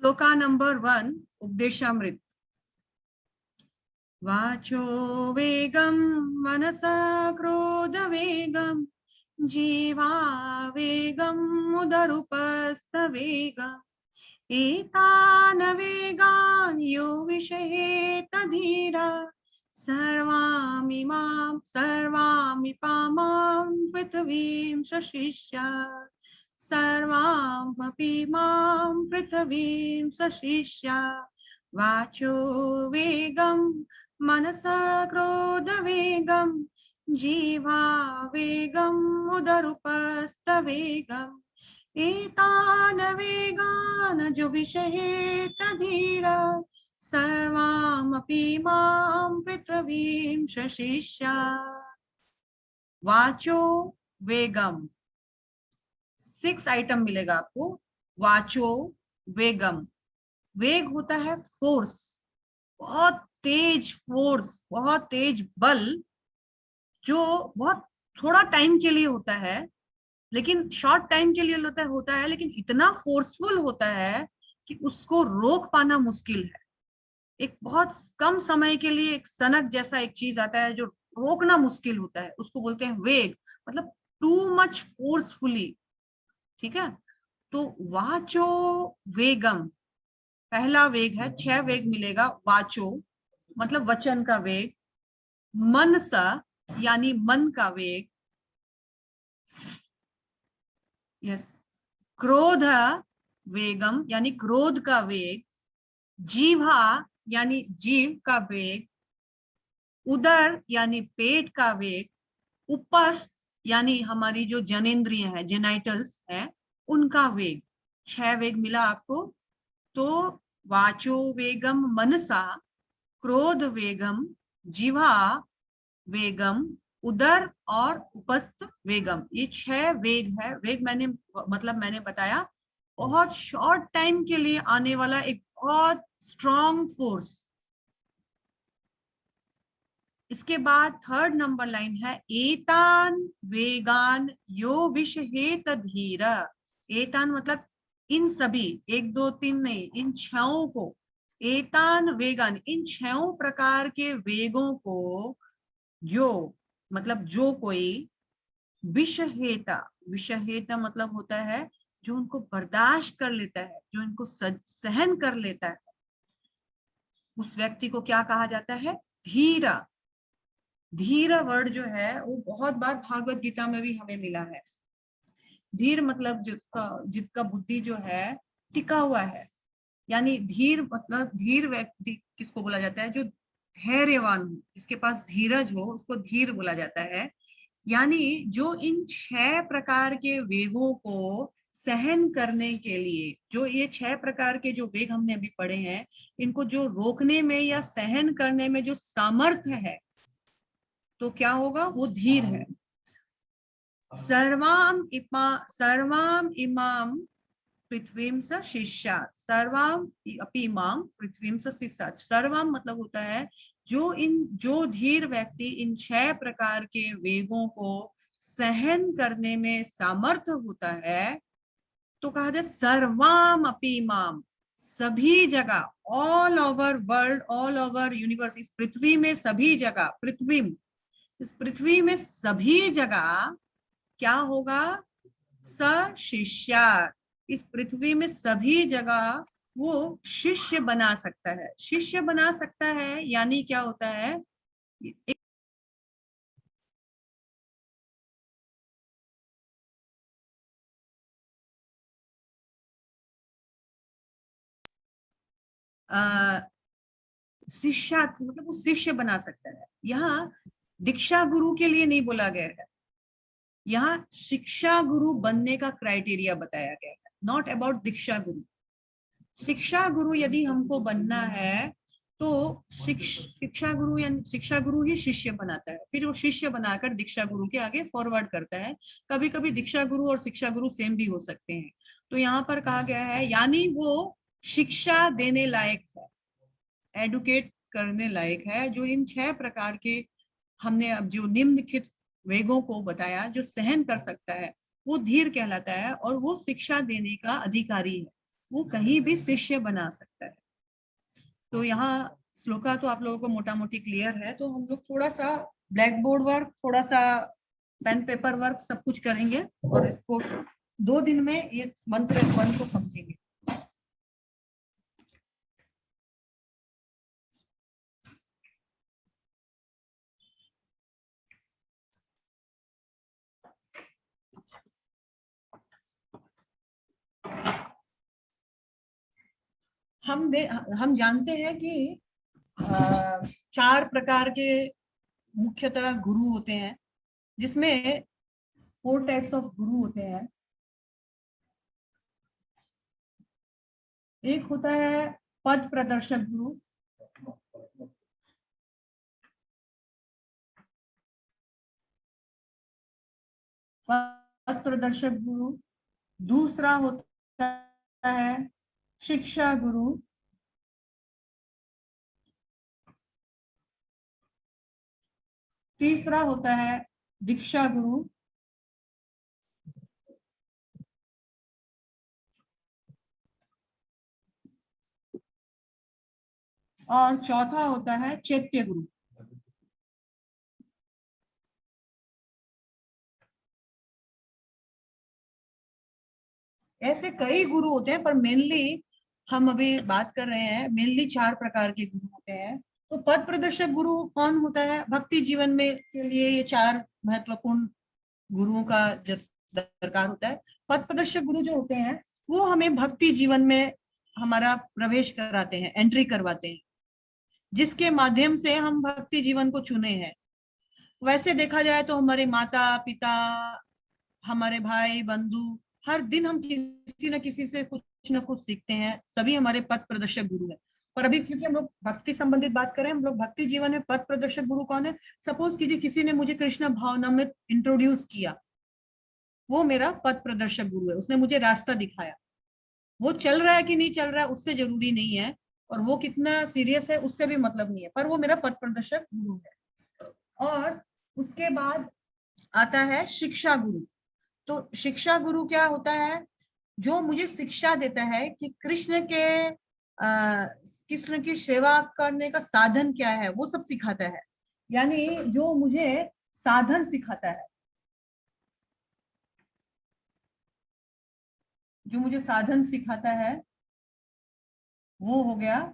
Shloka number 1 Upadeshamrita. वाचो वेगम मनसा क्रोध वेगम जीवा वेगम उदरुपस्थ वेगम एतान वेगान यो विषयेत धीरा सर्वामिपामां पृथ्वीं सशिष्या सर्वामपि मां पृथ्वीं सशिष्या वाचो वेगं मनसा क्रोध वेगं जीवा वेगं उदरुपस्थ वेगम् एतान वेगान जो विषयेत धीरा सर्वामपि मां पृथ्वीं सशिष्या। वाचो वेगम 6 आइटम मिलेगा आपको। वाचो वेगम, वेग होता है फोर्स, बहुत तेज फोर्स, बहुत तेज बल जो बहुत थोड़ा टाइम के लिए होता है, लेकिन शॉर्ट टाइम के लिए होता है लेकिन इतना फोर्सफुल होता है कि उसको रोक पाना मुश्किल है। एक बहुत कम समय के लिए एक सनक जैसा एक चीज आता है जो रोकना मुश्किल होता है, उसको बोलते हैं वेग, मतलब टू मच फोर्सफुली। ठीक है, तो वाचो वेगम पहला वेग है। 6 वेग मिलेगा। वाचो मतलब वचन का वेग, मनसा यानी मन का वेग, यस, क्रोध वेगम यानी क्रोध का वेग, जीवा यानी जीव का वेग, उदर यानी पेट का वेग, उपस्थ यानी हमारी जो जनेन्द्रिय है, जेनाइटल्स है, उनका वेग। 6 वेग मिला आपको। तो वाचो वेगम मनसा, क्रोध वेगम, जिह्वा वेगम, उदर और उपस्थ वेगम, ये 6 वेग है। वेग मैंने बताया बहुत शॉर्ट टाइम के लिए आने वाला एक बहुत स्ट्रॉन्ग फोर्स। इसके बाद 3rd नंबर लाइन है एतान वेगान यो विषहेत धीरा। एतान मतलब इन सभी, 1 2 3 नहीं, इन 6 को, एतान वेगान इन 6 प्रकार के वेगों को, जो मतलब जो कोई, विषहेता, विषहेता मतलब होता है जो उनको बर्दाश्त कर लेता है, जो इनको सहन कर लेता है, उस व्यक्ति को क्या कहा जाता है? धीरा। धीर वर्ड जो है वो बहुत बार भागवत गीता में भी हमें मिला है। धीर मतलब जिसका बुद्धि जो है टिका हुआ है, यानी धीर मतलब धीर व्यक्ति किसको बोला जाता है? जो धैर्यवान हो, जिसके पास धीरज हो, उसको धीर बोला जाता है। यानी जो इन 6 प्रकार के वेगों को सहन करने के लिए, जो ये 6 प्रकार के जो वेग हमने अभी पढ़े हैं, इनको जो रोकने में या सहन करने में जो सामर्थ्य है, तो क्या होगा? वो धीर है। सर्वाम इमाम पृथ्वीम स शिष्या, सर्वाम अपि माम पृथ्वीम स शिष्या। सर्वम मतलब होता है जो धीर व्यक्ति इन 6 प्रकार के वेगों को सहन करने में सामर्थ्य होता है, तो कहा जाए सर्वाम अपि माम, सभी जगह, all over world, all over universe, इस पृथ्वी में सभी जगह, पृथ्वी, इस पृथ्वी में सभी जगह क्या होगा? सशिष्या, इस पृथ्वी में सभी जगह वो शिष्य बना सकता है। शिष्य बना सकता है यानी क्या होता है? शिष्यार्थ मतलब वो शिष्य बना सकता है। यहाँ दीक्षा गुरु के लिए नहीं बोला गया है, यहाँ शिक्षा गुरु बनने का क्राइटेरिया बताया गया है, नॉट अबाउट दीक्षा गुरु। शिक्षा गुरु यदि हमको बनना है तो शिक्षा गुरु या शिक्षा गुरु ही शिष्य बनाता है, फिर वो शिष्य बनाकर दीक्षा गुरु के आगे फॉरवर्ड करता है। कभी कभी दीक्षा गुरु और शिक्षा गुरु सेम भी हो सकते हैं। तो यहाँ पर कहा गया है यानी वो शिक्षा देने लायक है, एडुकेट करने लायक है। जो इन 6 प्रकार के हमने अब जो निम्नलिखित वेगों को बताया, जो सहन कर सकता है, वो धीर कहलाता है और वो शिक्षा देने का अधिकारी है। वो कहीं भी शिष्य बना सकता है। तो यहाँ श्लोका तो आप लोगों को मोटा मोटी क्लियर है, तो हम लोग थोड़ा सा ब्लैक बोर्ड वर्क, थोड़ा सा पेन पेपर वर्क सब कुछ करेंगे और इसको 2 दिन में ये मंत्र वन को समझेंगे। हम जानते हैं कि 4 प्रकार के मुख्यतः गुरु होते हैं, जिसमें 4 टाइप्स ऑफ गुरु होते हैं। एक होता है पद प्रदर्शक गुरु, पद प्रदर्शक गुरु। दूसरा होता है शिक्षा गुरु। तीसरा होता है दीक्षा गुरु। और चौथा होता है चैत्य गुरु। ऐसे कई गुरु होते हैं, पर मेनली हम अभी बात कर रहे हैं, मेनली 4 प्रकार के गुरु होते हैं। तो पद प्रदर्शक गुरु कौन होता है? भक्ति जीवन में के लिए ये 4 महत्वपूर्ण गुरुओं का दरकार होता है। पद प्रदर्शक गुरु जो होते हैं वो हमें भक्ति जीवन में हमारा प्रवेश कराते हैं, एंट्री करवाते हैं, जिसके माध्यम से हम भक्ति जीवन को चुने हैं। वैसे देखा जाए तो हमारे माता पिता, हमारे भाई बंधु, हर दिन हम किसी न किसी से कुछ न कुछ सीखते हैं, सभी हमारे पथ प्रदर्शक गुरु हैं। पर अभी क्योंकि हम लोग भक्ति संबंधित बात करें, हम लोग भक्ति जीवन में पथ प्रदर्शक गुरु कौन है? सपोज कीजिए किसी ने मुझे कृष्ण भावनामृत इंट्रोड्यूस किया, वो मेरा पथ प्रदर्शक गुरु है, उसने मुझे रास्ता दिखाया। वो चल रहा है कि नहीं चल रहा है उससे जरूरी नहीं है, और वो कितना सीरियस है उससे भी मतलब नहीं है, पर वो मेरा पथ प्रदर्शक गुरु है। और उसके बाद आता है शिक्षा गुरु। तो शिक्षा गुरु क्या होता है? जो मुझे शिक्षा देता है कि कृष्ण की सेवा करने का साधन क्या है, वो सब सिखाता है। यानी जो मुझे साधन सिखाता है, जो मुझे साधन सिखाता है वो हो गया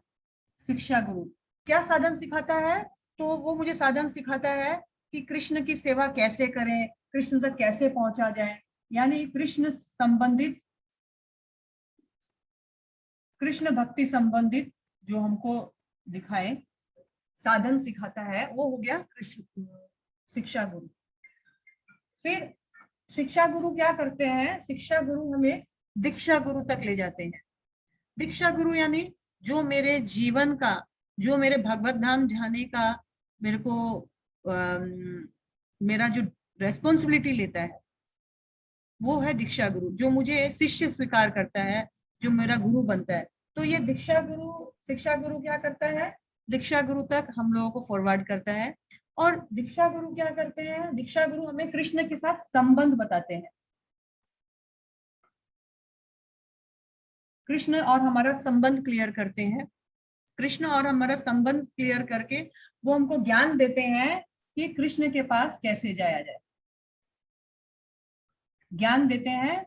शिक्षा गुरु। क्या साधन सिखाता है? तो वो मुझे साधन सिखाता है कि कृष्ण की सेवा कैसे करें, कृष्ण तक कैसे पहुंचा जाए, यानी कृष्ण भक्ति संबंधित जो हमको दिखाए, साधन सिखाता है, वो हो गया कृष्ण शिक्षा गुरु। फिर शिक्षा गुरु क्या करते हैं? शिक्षा गुरु हमें दीक्षा गुरु तक ले जाते हैं। दीक्षा गुरु यानी जो मेरे जीवन का, जो मेरे भगवत धाम जाने का मेरे को मेरा जो रेस्पॉन्सिबिलिटी लेता है, वो है दीक्षा गुरु, जो मुझे शिष्य स्वीकार करता है, जो मेरा गुरु बनता है। तो ये दीक्षा गुरु, शिक्षा गुरु क्या करता है? दीक्षा गुरु तक हम लोगों को फॉरवर्ड करता है। और दीक्षा गुरु क्या करते हैं? दीक्षा गुरु हमें कृष्ण के साथ संबंध बताते हैं। कृष्ण और हमारा संबंध क्लियर करते हैं। कृष्ण और हमारा संबंध क्लियर करके वो हमको ज्ञान देते हैं कि कृष्ण के पास कैसे जाया जाए। ज्ञान देते हैं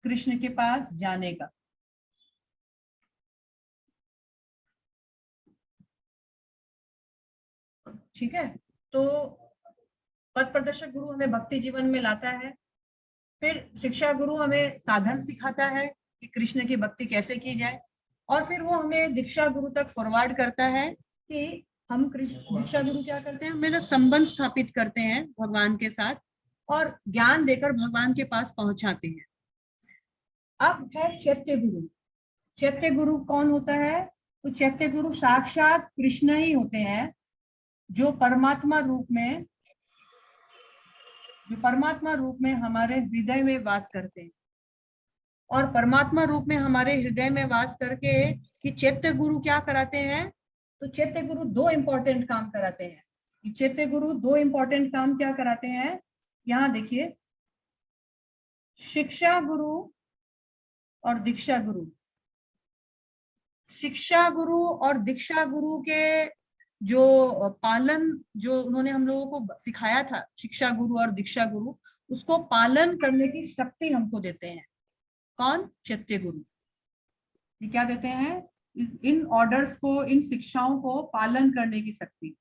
कृष्ण के पास जाने का। ठीक है, तो पथ प्रदर्शक गुरु हमें भक्ति जीवन में लाता है। फिर शिक्षा गुरु हमें साधन सिखाता है कि कृष्ण की भक्ति कैसे की जाए। और फिर वो हमें दीक्षा गुरु तक फॉरवर्ड करता है कि हम कृष्ण, दीक्षा गुरु क्या करते हैं? मेरा संबंध स्थापित करते हैं भगवान के साथ और ज्ञान देकर भगवान के पास पहुंचाते हैं। अब है चैत्य गुरु। चैत्य गुरु कौन होता है? तो चैत्य गुरु साक्षात कृष्ण ही होते हैं, जो परमात्मा रूप में, हमारे हृदय में वास करते हैं। और परमात्मा रूप में हमारे हृदय में वास करके कि चैत्य गुरु क्या कराते हैं? तो चैत्य गुरु 2 इंपॉर्टेंट काम कराते हैं। चैत्य गुरु 2 इंपॉर्टेंट काम क्या कराते हैं? यहाँ देखिए, शिक्षा गुरु और दीक्षा गुरु, शिक्षा गुरु और दीक्षा गुरु के जो पालन, जो उन्होंने हम लोगों को सिखाया था, शिक्षा गुरु और दीक्षा गुरु, उसको पालन करने की शक्ति हमको देते हैं। कौन? चैत्य गुरु। ये क्या देते हैं? इन ऑर्डर्स को, इन शिक्षाओं को पालन करने की शक्ति।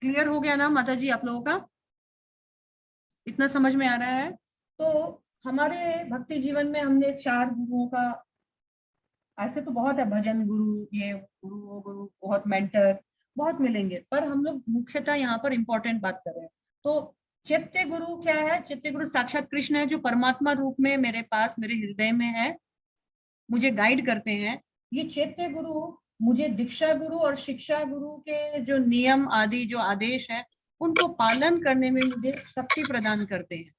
क्लियर हो गया ना माता जी आप लोगों का? इतना समझ में आ रहा है? तो हमारे भक्ति जीवन में हमने 4 गुरुओं का, ऐसे तो बहुत है, भजन गुरु, ये गुरु वो गुरु, बहुत मेंटर बहुत मिलेंगे, पर हम लोग मुख्यतः यहाँ पर इंपॉर्टेंट बात कर रहे हैं। तो चैत्य गुरु क्या है? चैत्य गुरु साक्षात कृष्ण है, जो परमात्मा रूप में मेरे पास, मेरे हृदय में है, मुझे गाइड करते हैं। ये चैत्य गुरु मुझे दीक्षा गुरु और शिक्षा गुरु के जो नियम आदि, जो आदेश है, उनको पालन करने में मुझे शक्ति प्रदान करते हैं।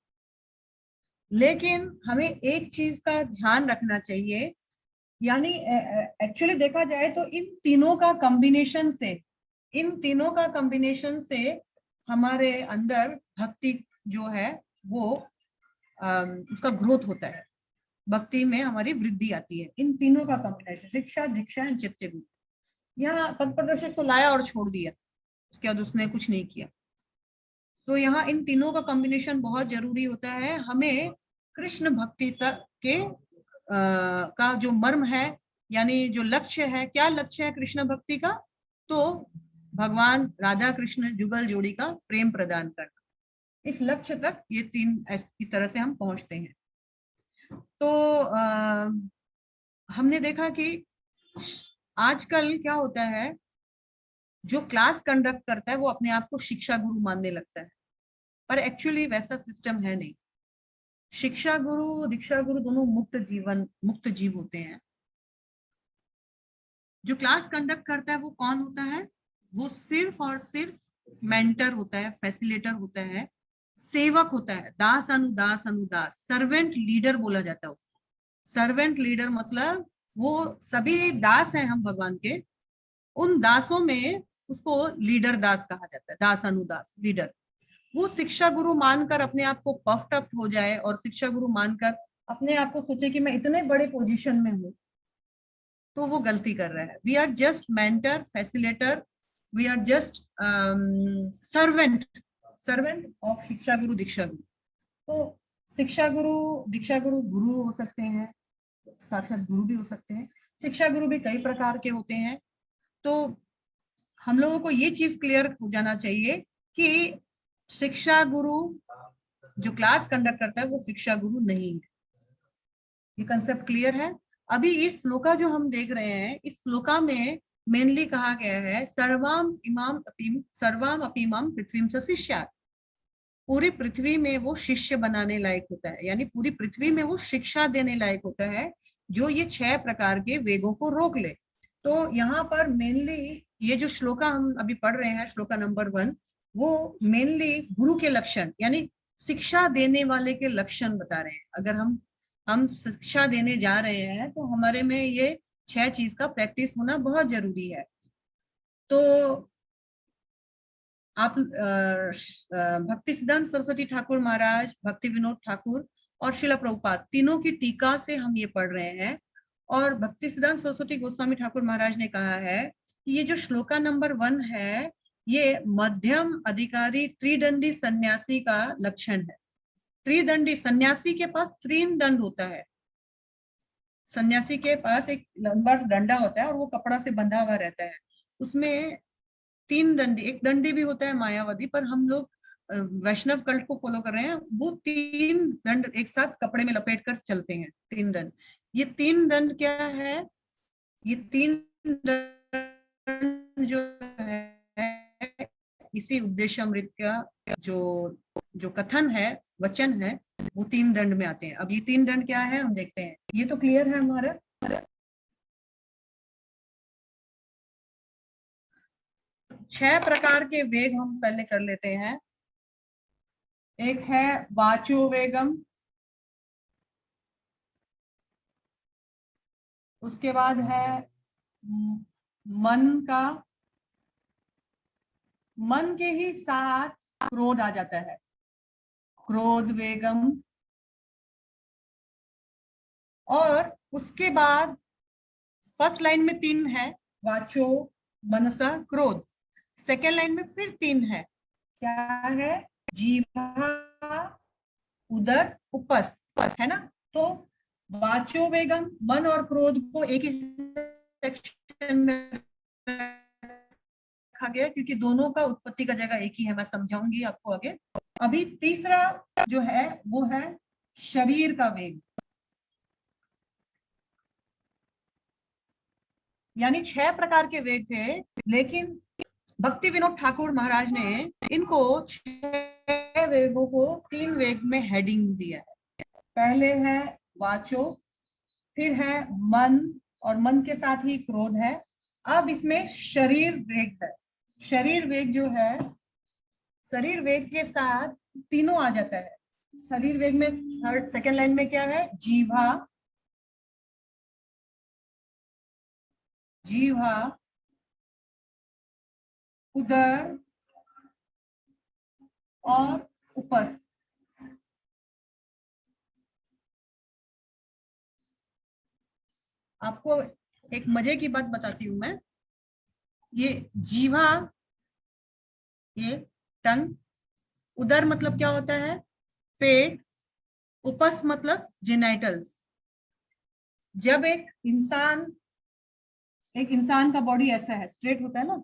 लेकिन हमें एक चीज का ध्यान रखना चाहिए, यानी एक्चुअली देखा जाए तो इन तीनों का कॉम्बिनेशन से, इन तीनों का कॉम्बिनेशन से हमारे अंदर भक्ति जो है वो उसका ग्रोथ होता है, भक्ति में हमारी वृद्धि आती है। इन तीनों का कॉम्बिनेशन, शिक्षा दीक्षा एंड चित्त गुरु। यहाँ पद प्रदर्शक तो लाया और छोड़ दिया, उसके बाद उसने कुछ नहीं किया। तो यहाँ इन तीनों का कॉम्बिनेशन बहुत जरूरी होता है। हमें कृष्ण भक्ति तक के का जो मर्म है, यानी जो लक्ष्य है, क्या लक्ष्य है कृष्ण भक्ति का? तो भगवान राधा कृष्ण जुगल जोड़ी का प्रेम प्रदान करना, इस लक्ष्य तक ये तीन इस तरह से हम पहुंचते हैं। तो हमने देखा कि आजकल क्या होता है, जो क्लास कंडक्ट करता है वो अपने आप को शिक्षा गुरु मानने लगता है, पर एक्चुअली वैसा सिस्टम है नहीं। शिक्षा गुरु दीक्षा गुरु दोनों मुक्त जीव होते हैं। जो क्लास कंडक्ट करता है वो कौन होता है? वो सिर्फ और सिर्फ मेंटर होता है, फैसिलिटेटर होता है, सेवक होता है, दास अनुदास अनुदास, सर्वेंट लीडर बोला जाता है उसको। सर्वेंट लीडर मतलब वो सभी दास हैं हम भगवान के, उन दासों में उसको लीडर दास कहा जाता है, दास अनुदास लीडर। वो शिक्षा गुरु मानकर अपने आप को पफ्ड अप हो जाए और शिक्षा गुरु मानकर अपने आप को सोचे कि मैं इतने बड़े पोजीशन में हूँ, तो वो गलती कर रहा है। We are just mentor, facilitator, we are just servant, servant of शिक्षा गुरु दीक्षा गुरु। तो शिक्षा गुरु दीक्षा गुरु गुरु हो सकते हैं, साक्षात गुरु भी हो सकते हैं। शिक्षा गुरु भी कई प्रकार के होते हैं। तो हम लोगों को ये चीज क्लियर हो जाना चाहिए कि शिक्षा गुरु जो क्लास कंडक्ट करता है वो शिक्षा गुरु नहीं है। ये कंसेप्ट क्लियर है? अभी इस श्लोका जो हम देख रहे हैं, इस श्लोका में मेनली कहा गया है सर्वाम अपीमाम पृथ्वीम स शिष्यात्। पूरी पृथ्वी में वो शिष्य बनाने लायक होता है, यानी पूरी पृथ्वी में वो शिक्षा देने लायक होता है, जो ये 6 प्रकार के वेगों को रोक ले। तो यहाँ पर मेनली ये जो श्लोका हम अभी पढ़ रहे हैं, श्लोका नंबर 1, वो मेनली गुरु के लक्षण, यानी शिक्षा देने वाले के लक्षण बता रहे हैं। अगर हम शिक्षा देने जा रहे हैं तो हमारे में ये 6 चीज का प्रैक्टिस होना बहुत जरूरी है। तो आप भक्ति सिद्धांत सरस्वती ठाकुर महाराज, भक्ति विनोद ठाकुर और शिला प्रभुपाद तीनों की टीका से हम ये पढ़ रहे हैं। और भक्ति सिद्धांत सरस्वती गोस्वामी ठाकुर महाराज ने कहा है कि ये जो श्लोका नंबर 1 है, ये मध्यम अधिकारी त्रिदंडी सन्यासी का लक्षण है। त्रिदंडी सन्यासी के पास 3 दंड होता है। सन्यासी के पास एक लंबा डंडा होता है और वो कपड़ा से बंधा हुआ रहता है। उसमें 3 दंडी, एक दंडी भी होता है मायावादी, पर हम लोग वैष्णव कल्ट को फॉलो कर रहे हैं। वो 3 दंड एक साथ कपड़े में लपेट कर चलते हैं, 3 दंड। ये 3 दंड क्या है? ये 3 दंड जो है, इसी उपदेशामृत का जो जो कथन है, वचन है, वो 3 दंड में आते हैं। अब ये 3 दंड क्या है हम देखते हैं। ये तो क्लियर है हमारा? 6 प्रकार के वेग हम पहले कर लेते हैं। एक है वाचो वेगम, उसके बाद है मन का, मन के ही साथ क्रोध आ जाता है, क्रोध वेगम। और उसके बाद फर्स्ट लाइन में 3 है, वाचो मनसा क्रोध। सेकेंड लाइन में फिर 3 है, क्या है, जीवा उदर उपस्थ, है ना। तो वाचो वेगम, मन और क्रोध को एक ही सेक्शन में रखा गया क्योंकि दोनों का उत्पत्ति का जगह एक ही है, मैं समझाऊंगी आपको आगे। अभी तीसरा जो है वो है शरीर का वेग, यानी 6 प्रकार के वेग थे, लेकिन भक्ति विनोद ठाकुर महाराज ने इनको 6 वेगों को 3 वेग में हेडिंग दिया है। पहले है वाचो, फिर है मन, और मन के साथ ही क्रोध है। अब इसमें शरीर वेग है। शरीर वेग जो है, शरीर वेग के साथ तीनों आ जाता है। शरीर वेग में थर्ड सेकेंड लाइन में क्या है, जीवा, जीवा उदर और उपस्थ। आपको एक मजे की बात बताती हूं मैं। ये जीवा, ये टंग, उदर मतलब क्या होता है, पेट, उपस्थ मतलब जेनाइटल्स। जब एक इंसान का बॉडी ऐसा है, स्ट्रेट होता है ना,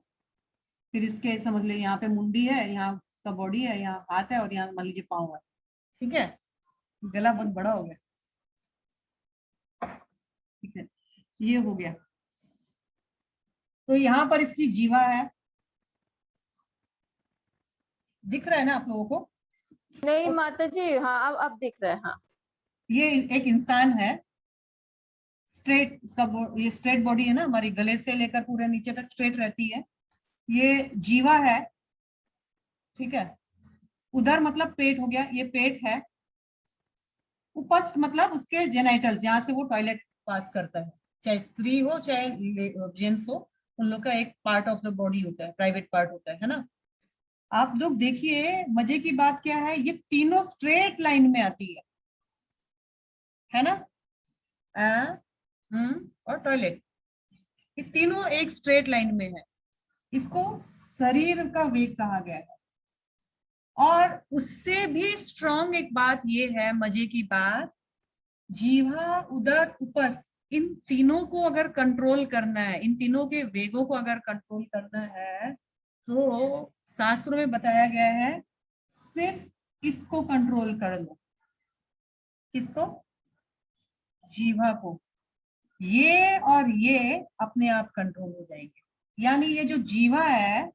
फिर इसके समझ ले यहाँ पे मुंडी है, यहाँ का बॉडी है, यहाँ हाथ है, और यहाँ मान लीजिए पाँव है, ठीक है। गला बहुत बड़ा हो गया, ठीक है, ये हो गया। तो यहाँ पर इसकी जीवा है, दिख रहा है ना आप लोगों को? नहीं माता जी, हाँ अब दिख रहा है। हाँ, ये एक इंसान है, स्ट्रेट, उसका ये स्ट्रेट बॉडी है ना, हमारी गले से लेकर पूरे नीचे तक स्ट्रेट रहती है। ये जीवा है, ठीक है। उदर मतलब पेट हो गया, ये पेट है। उपस्थ मतलब उसके जेनाइटल्स, जहां से वो टॉयलेट पास करता है, चाहे स्त्री हो चाहे जेंट्स हो, उन लोग का एक पार्ट ऑफ द बॉडी होता है, प्राइवेट पार्ट होता है ना। आप लोग देखिए, मजे की बात क्या है, ये तीनों स्ट्रेट लाइन में आती है ना। और टॉयलेट, ये तीनों एक स्ट्रेट लाइन में है। इसको शरीर का वेग कहा गया है। और उससे भी स्ट्रॉन्ग एक बात ये है, मजे की बात, जीवा उदर उपस्थ, इन तीनों को अगर कंट्रोल करना है, इन तीनों के वेगों को अगर कंट्रोल करना है, तो शास्त्रों में बताया गया है सिर्फ इसको कंट्रोल कर लो। किसको? जीवा को। ये और ये अपने आप कंट्रोल हो जाएंगे। यानी ये जो जीवा है,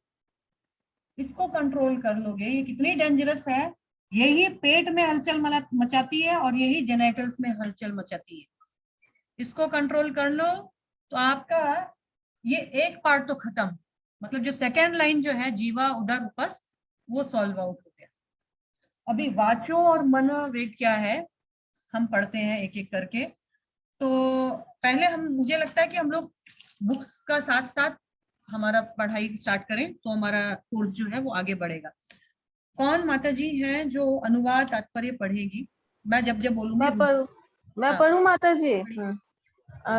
इसको कंट्रोल कर लोगे, ये कितनी डेंजरस है। यही पेट में हलचल मचाती है और यही जेनेटल्स में हलचल मचाती है। इसको कंट्रोल कर लो तो आपका ये एक पार्ट तो खत्म, मतलब जो सेकेंड लाइन जो है जीवा उदर उपस्थ, वो सॉल्व आउट हो गया। अभी वाचो और मन वेग क्या है, हम पढ़ते हैं एक एक करके। तो पहले मुझे लगता है कि हम लोग बुक्स का साथ साथ हमारा पढ़ाई स्टार्ट करें तो हमारा कोर्स जो है वो आगे बढ़ेगा। कौन माता जी हैं जो अनुवाद तात्पर्य पढ़ेगी? मैं जब जब बोलूंगी मैं हाँ, पढ़ूं माता जी।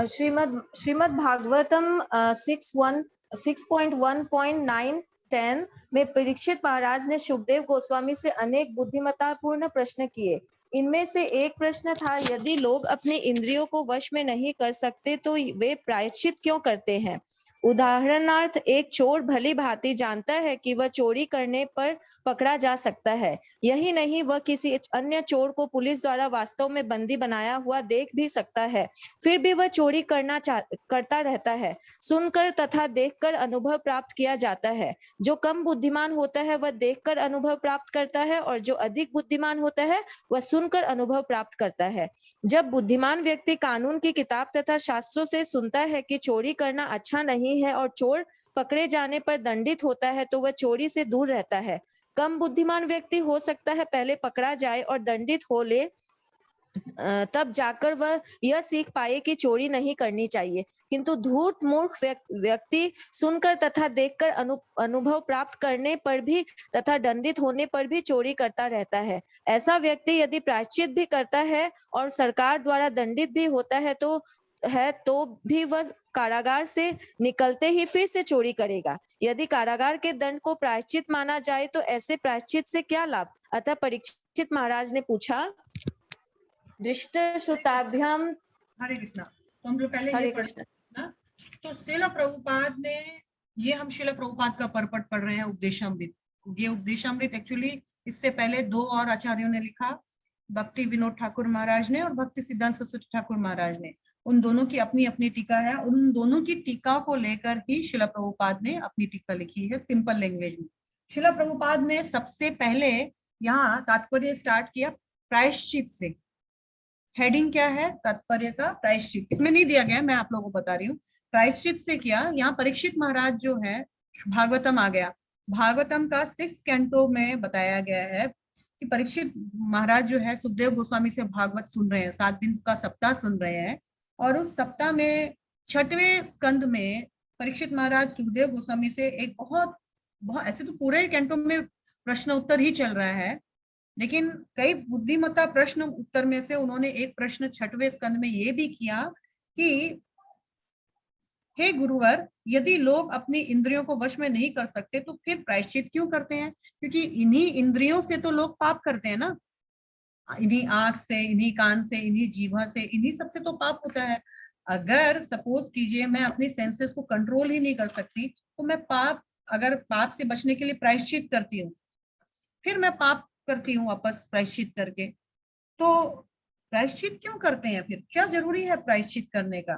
श्रीमद् भागवतम 6.1.9-10 में परीक्षित महाराज ने शुकदेव गोस्वामी से अनेक बुद्धिमत्तापूर्ण प्रश्न किए। इनमें से एक प्रश्न था, यदि लोग अपने इंद्रियों को वश में नहीं कर सकते तो वे प्रायश्चित क्यों करते हैं। उदाहरणार्थ, एक चोर भली भांति जानता है कि वह चोरी करने पर पकड़ा जा सकता है, यही नहीं वह किसी अन्य चोर को पुलिस द्वारा वास्तव में बंदी बनाया हुआ देख भी सकता है, फिर भी वह चोरी करता रहता है। सुनकर तथा देखकर अनुभव प्राप्त किया जाता है। जो कम बुद्धिमान होता है वह देखकर अनुभव प्राप्त करता है, और जो अधिक बुद्धिमान होता है वह सुनकर अनुभव प्राप्त करता है। जब बुद्धिमान व्यक्ति कानून की किताब तथा शास्त्रों से सुनता है कि चोरी करना अच्छा नहीं है और चोर पकड़े जाने पर दंडित होता है, तो वह चोरी से दूर रहता है। कम बुद्धिमान व्यक्ति हो सकता है पहले पकड़ा जाए और दंडित हो ले, तब जाकर वह यह सीख पाए कि चोरी नहीं करनी चाहिए, किंतु धूर्त मूर्ख व्यक्ति सुनकर तथा देखकर अनुभव प्राप्त करने पर भी तथा दंडित होने पर भी चोरी करता रहता है। ऐसा व्यक्ति यदि प्रायश्चित भी करता है और सरकार द्वारा दंडित भी होता है तो भी वह कारागार से निकलते ही फिर से चोरी करेगा। यदि कारागार के दंड को प्रायश्चित माना जाए तो ऐसे प्रायश्चित से क्या लाभ? अतः परीक्षित महाराज ने पूछा, दृष्ट श्रुताभ्याम। हरे कृष्णा। तो हम लोग पहले हरे ये कृष्ण। पढ़े ना, तो श्रील प्रभुपाद ने, ये हम श्रील प्रभुपाद का परपट पढ़ रहे हैं, उपदेशामृत। ये उपदेशामृत एक्चुअली इससे पहले दो और आचार्यों ने लिखा, भक्ति विनोद ठाकुर महाराज ने और भक्ति सिद्धांत सरस्वती ठाकुर महाराज ने। उन दोनों की अपनी अपनी टीका है, उन दोनों की टीका को लेकर ही श्रील प्रभुपाद ने अपनी टीका लिखी है सिंपल लैंग्वेज में। श्रील प्रभुपाद ने सबसे पहले यहाँ तात्पर्य स्टार्ट किया प्रायश्चित से। हेडिंग क्या है? तात्पर्य का प्रायश्चित। इसमें नहीं दिया गया, मैं आप लोगों को बता रही हूँ। प्रायश्चित से किया। यहाँ परीक्षित महाराज जो है, भागवतम आ गया, भागवतम का 6 कैंटो में बताया गया है कि परीक्षित महाराज जो है सुखदेव गोस्वामी से भागवत सुन रहे हैं, 7 दिन का सप्ताह सुन रहे हैं। और उस सप्ताह में 6वें स्कंद में परीक्षित महाराज सुखदेव गोस्वामी से एक बहुत ऐसे तो पूरे कैंटो में प्रश्न उत्तर ही चल रहा है, लेकिन कई बुद्धिमत्ता प्रश्न उत्तर में से उन्होंने एक प्रश्न 6वें स्कंद में ये भी किया कि हे गुरुवर, यदि लोग अपनी इंद्रियों को वश में नहीं कर सकते तो फिर प्रायश्चित क्यों करते हैं? क्योंकि इन्हीं इंद्रियों से तो लोग पाप करते हैं ना, इन्हीं आंख से, इन्हीं कान से, इन्हीं जीवा से, इन्हीं सबसे तो पाप होता है। अगर सपोज कीजिए मैं अपनी सेंसेस को कंट्रोल ही नहीं कर सकती तो मैं अगर पाप से बचने के लिए प्रायश्चित करती हूँ, फिर मैं पाप करती हूँ वापस प्रायश्चित करके। तो प्रायश्चित क्यों करते हैं? फिर क्या जरूरी है प्रायश्चित करने का?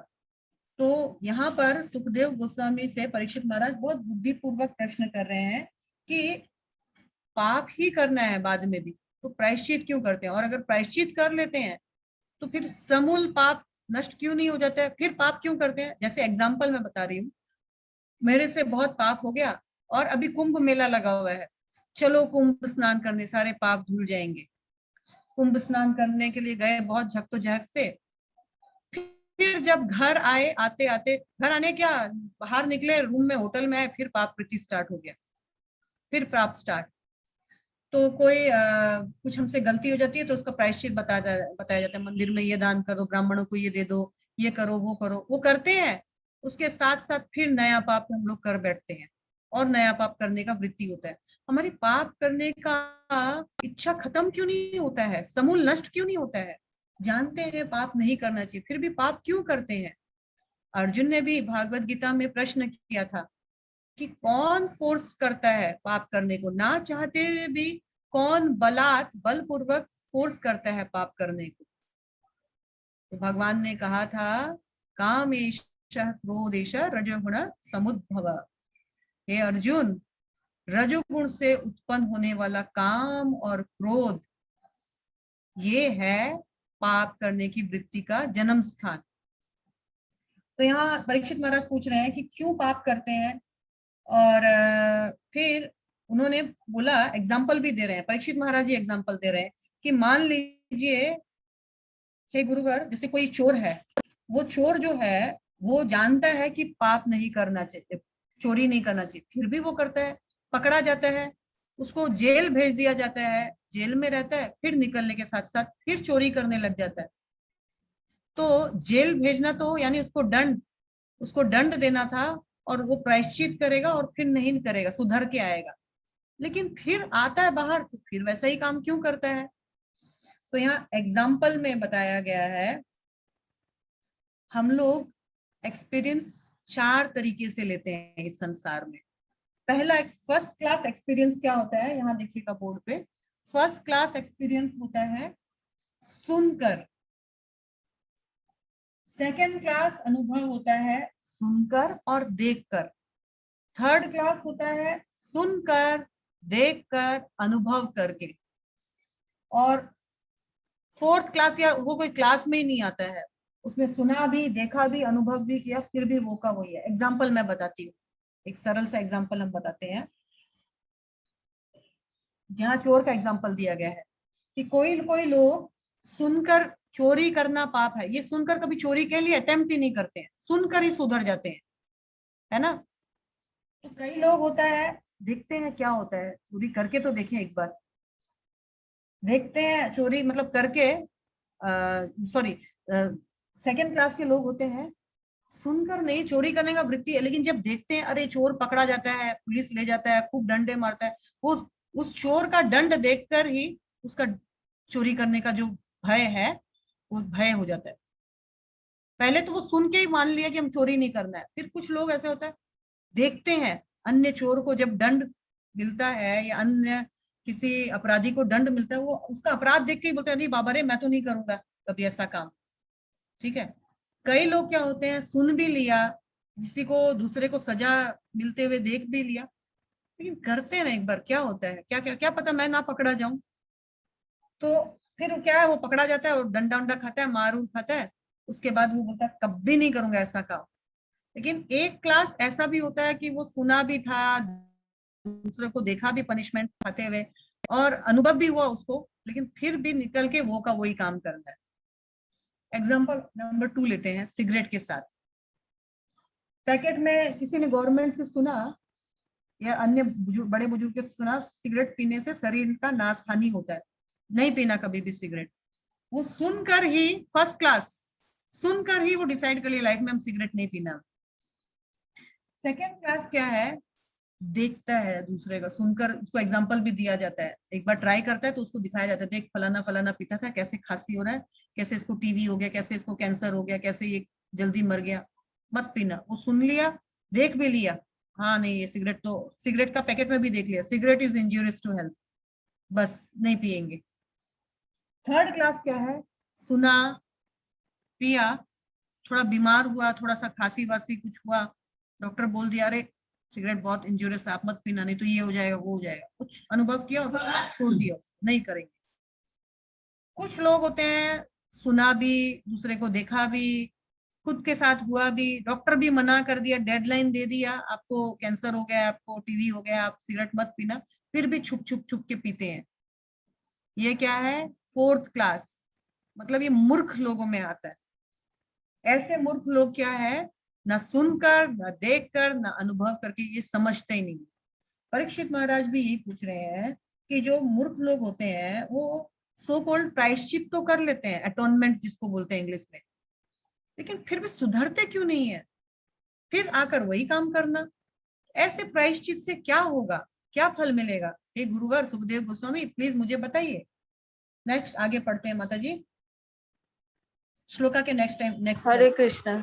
तो यहाँ पर सुखदेव गोस्वामी से परीक्षित महाराज बहुत बुद्धिपूर्वक प्रश्न कर रहे हैं कि पाप ही करना है बाद में भी, तो प्रायश्चित क्यों करते हैं? और अगर प्रायश्चित कर लेते हैं तो फिर समूल पाप नष्ट क्यों नहीं हो जाता है? फिर पाप क्यों करते हैं? जैसे एग्जाम्पल मैं बता रही हूँ, मेरे से बहुत पाप हो गया और अभी कुंभ मेला लगा हुआ है, चलो कुंभ स्नान करने, सारे पाप धुल जाएंगे। कुंभ स्नान करने के लिए गए बहुत झकझक से, फिर जब घर आए, आते आते घर आने क्या, बाहर निकले, रूम में होटल में आए, फिर पाप प्रति स्टार्ट हो गया, फिर पाप स्टार्ट। तो कोई कुछ हमसे गलती हो जाती है तो उसका प्रायश्चित बताया जाता है, मंदिर में ये दान करो, ब्राह्मणों को ये दे दो, ये करो, वो करते हैं। उसके साथ साथ फिर नया पाप हम लोग कर बैठते हैं और नया पाप करने का वृत्ति होता है। हमारी पाप करने का इच्छा खत्म क्यों नहीं होता है? समूल नष्ट क्यों नहीं होता है? जानते हैं पाप नहीं करना चाहिए, फिर भी पाप क्यों करते हैं? अर्जुन ने भी भागवत गीता में प्रश्न किया था कि कौन फोर्स करता है पाप करने को? ना चाहते हुए भी कौन बलपूर्वक फोर्स करता है पाप करने को? तो भगवान ने कहा था, कामेश क्रोधेश रजोगुण समुद्भव। हे अर्जुन, रजोगुण से उत्पन्न होने वाला काम और क्रोध, ये है पाप करने की वृत्ति का जन्म स्थान। तो यहाँ परीक्षित महाराज पूछ रहे हैं कि क्यों पाप करते हैं, और फिर उन्होंने बोला, एग्जाम्पल भी दे रहे हैं परीक्षित महाराज जी, एग्जाम्पल दे रहे हैं कि मान लीजिए हे गुरुवर, जैसे कोई चोर है, वो चोर जो है वो जानता है कि पाप नहीं करना चाहिए, चोरी नहीं करना चाहिए, फिर भी वो करता है, पकड़ा जाता है, उसको जेल भेज दिया जाता है, जेल में रहता है, फिर निकलने के साथ साथ फिर चोरी करने लग जाता है। तो जेल भेजना तो यानी उसको दंड देना था, और वो प्रायश्चित करेगा और फिर नहीं करेगा, सुधर के आएगा। लेकिन फिर आता है बाहर तो फिर वैसा ही काम क्यों करता है? तो यहाँ एग्जाम्पल में बताया गया है, हम लोग एक्सपीरियंस 4 तरीके से लेते हैं इस संसार में। पहला फर्स्ट क्लास एक्सपीरियंस क्या होता है? यहाँ देखिएगा बोर्ड पे, फर्स्ट क्लास एक्सपीरियंस होता है सुनकर। सेकंड क्लास अनुभव होता है सुनकर और देखकर। थर्ड क्लास होता है सुनकर, देखकर, अनुभव करके। और फोर्थ क्लास, या वो कोई क्लास में ही नहीं आता है, उसमें सुना भी, देखा भी, अनुभव भी किया, फिर भी वो का वही है। एग्जाम्पल मैं बताती हूँ, एक सरल सा एग्जाम्पल हम बताते हैं। जहाँ चोर का एग्जाम्पल दिया गया है कि कोई लोग सुनकर चोरी करना पाप है, ये सुनकर कभी चोरी के लिए अटेम्प्ट ही नहीं करते हैं, सुनकर ही सुधर जाते हैं, है ना। तो कई लोग होता है, देखते हैं क्या होता है, चोरी करके तो देखें एक बार, देखते हैं चोरी मतलब करके, सॉरी, सेकंड क्लास के लोग होते हैं, सुनकर नहीं, चोरी करने का वृत्ति है, लेकिन जब देखते हैं अरे चोर पकड़ा जाता है, पुलिस ले जाता है, खूब डंडे मारता है, उस चोर का दंड देखकर ही उसका चोरी करने का जो भय है वो भय हो जाता है। पहले तो वो सुन के ही मान लिया कि हम चोरी नहीं करना है, फिर कुछ लोग ऐसे होता है, देखते हैं अन्य चोर को जब दंड मिलता है या अन्य किसी अपराधी को दंड मिलता है, वो उसका अपराध देख के ही बोलते हैं नहीं बाबा रे मैं तो नहीं करूंगा कभी ऐसा काम। ठीक है। कई लोग क्या होते हैं, सुन भी लिया, किसी को दूसरे को सजा मिलते हुए देख भी लिया, लेकिन करते हैं ना एक बार, क्या होता है, क्या क्या क्या पता मैं ना पकड़ा जाऊं, तो फिर क्या है, वो पकड़ा जाता है और डंडा उंडा खाता है, मार उर खाता है, उसके बाद वो बोलता है कभी नहीं करूंगा ऐसा काम। लेकिन एक क्लास ऐसा भी होता है कि वो सुना भी था, दूसरे को देखा भी पनिशमेंट खाते हुए, और अनुभव भी हुआ उसको, लेकिन फिर भी निकल के वो का वही काम करना है। एग्जाम्पल नंबर 2 लेते हैं, सिगरेट के साथ। पैकेट में किसी ने गवर्नमेंट से सुना या अन्य बड़े बुजुर्ग से सुना, सिगरेट पीने से शरीर का नाश हानि होता है, नहीं पीना कभी भी सिगरेट। वो सुनकर ही फर्स्ट क्लास, सुनकर ही वो डिसाइड कर लिया लाइफ में हम सिगरेट नहीं पीना। सेकेंड क्लास क्या है, देखता है दूसरे का, सुनकर उसको एग्जाम्पल भी दिया जाता है, एक बार ट्राई करता है तो उसको दिखाया जाता है, देख फलाना फलाना पीता था, कैसे खांसी हो रहा है, कैसे इसको टीवी हो गया, कैसे इसको कैंसर हो गया, कैसे ये जल्दी मर गया, मत पीना। वो सुन लिया, देख भी लिया, हाँ नहीं ये सिगरेट, तो सिगरेट का पैकेट में भी देख लिया cigarette is injurious to health, बस नहीं पिएंगे। थर्ड क्लास क्या है, सुना, पिया, थोड़ा बीमार हुआ, थोड़ा सा खांसी वासी कुछ हुआ, डॉक्टर बोल दिया अरे सिगरेट बहुत इंजूरियस है आप मत पीना नहीं तो ये हो जाएगा वो हो जाएगा, कुछ अनुभव किया और छोड़ दिया, नहीं करेंगे। कुछ लोग होते हैं, सुना भी, दूसरे को देखा भी, खुद के साथ हुआ भी, डॉक्टर भी मना कर दिया, डेडलाइन दे दिया आपको कैंसर हो गया, आपको टीवी हो गया, आप सिगरेट मत पीना, फिर भी छुप छुप छुप के पीते हैं। ये क्या है, फोर्थ क्लास, मतलब ये मूर्ख लोगों में आता है। ऐसे मूर्ख लोग क्या है, ना सुनकर ना देखकर ना अनुभव करके ये समझते ही नहीं। परीक्षित महाराज भी यही पूछ रहे हैं कि जो मूर्ख लोग होते हैं वो सो कॉल्ड प्रायश्चित तो कर लेते हैं, अटोनमेंट जिसको बोलते हैं इंग्लिश में, लेकिन फिर भी सुधरते क्यों नहीं है, फिर आकर वही काम करना। ऐसे प्रायश्चित से क्या होगा, क्या फल मिलेगा, हे गुरुवर सुखदेव गोस्वामी प्लीज मुझे बताइए। नेक्स्ट आगे पढ़ते हैं माता जी, श्लोका के नेक्स्ट टाइम नेक्स्ट हरे कृष्ण।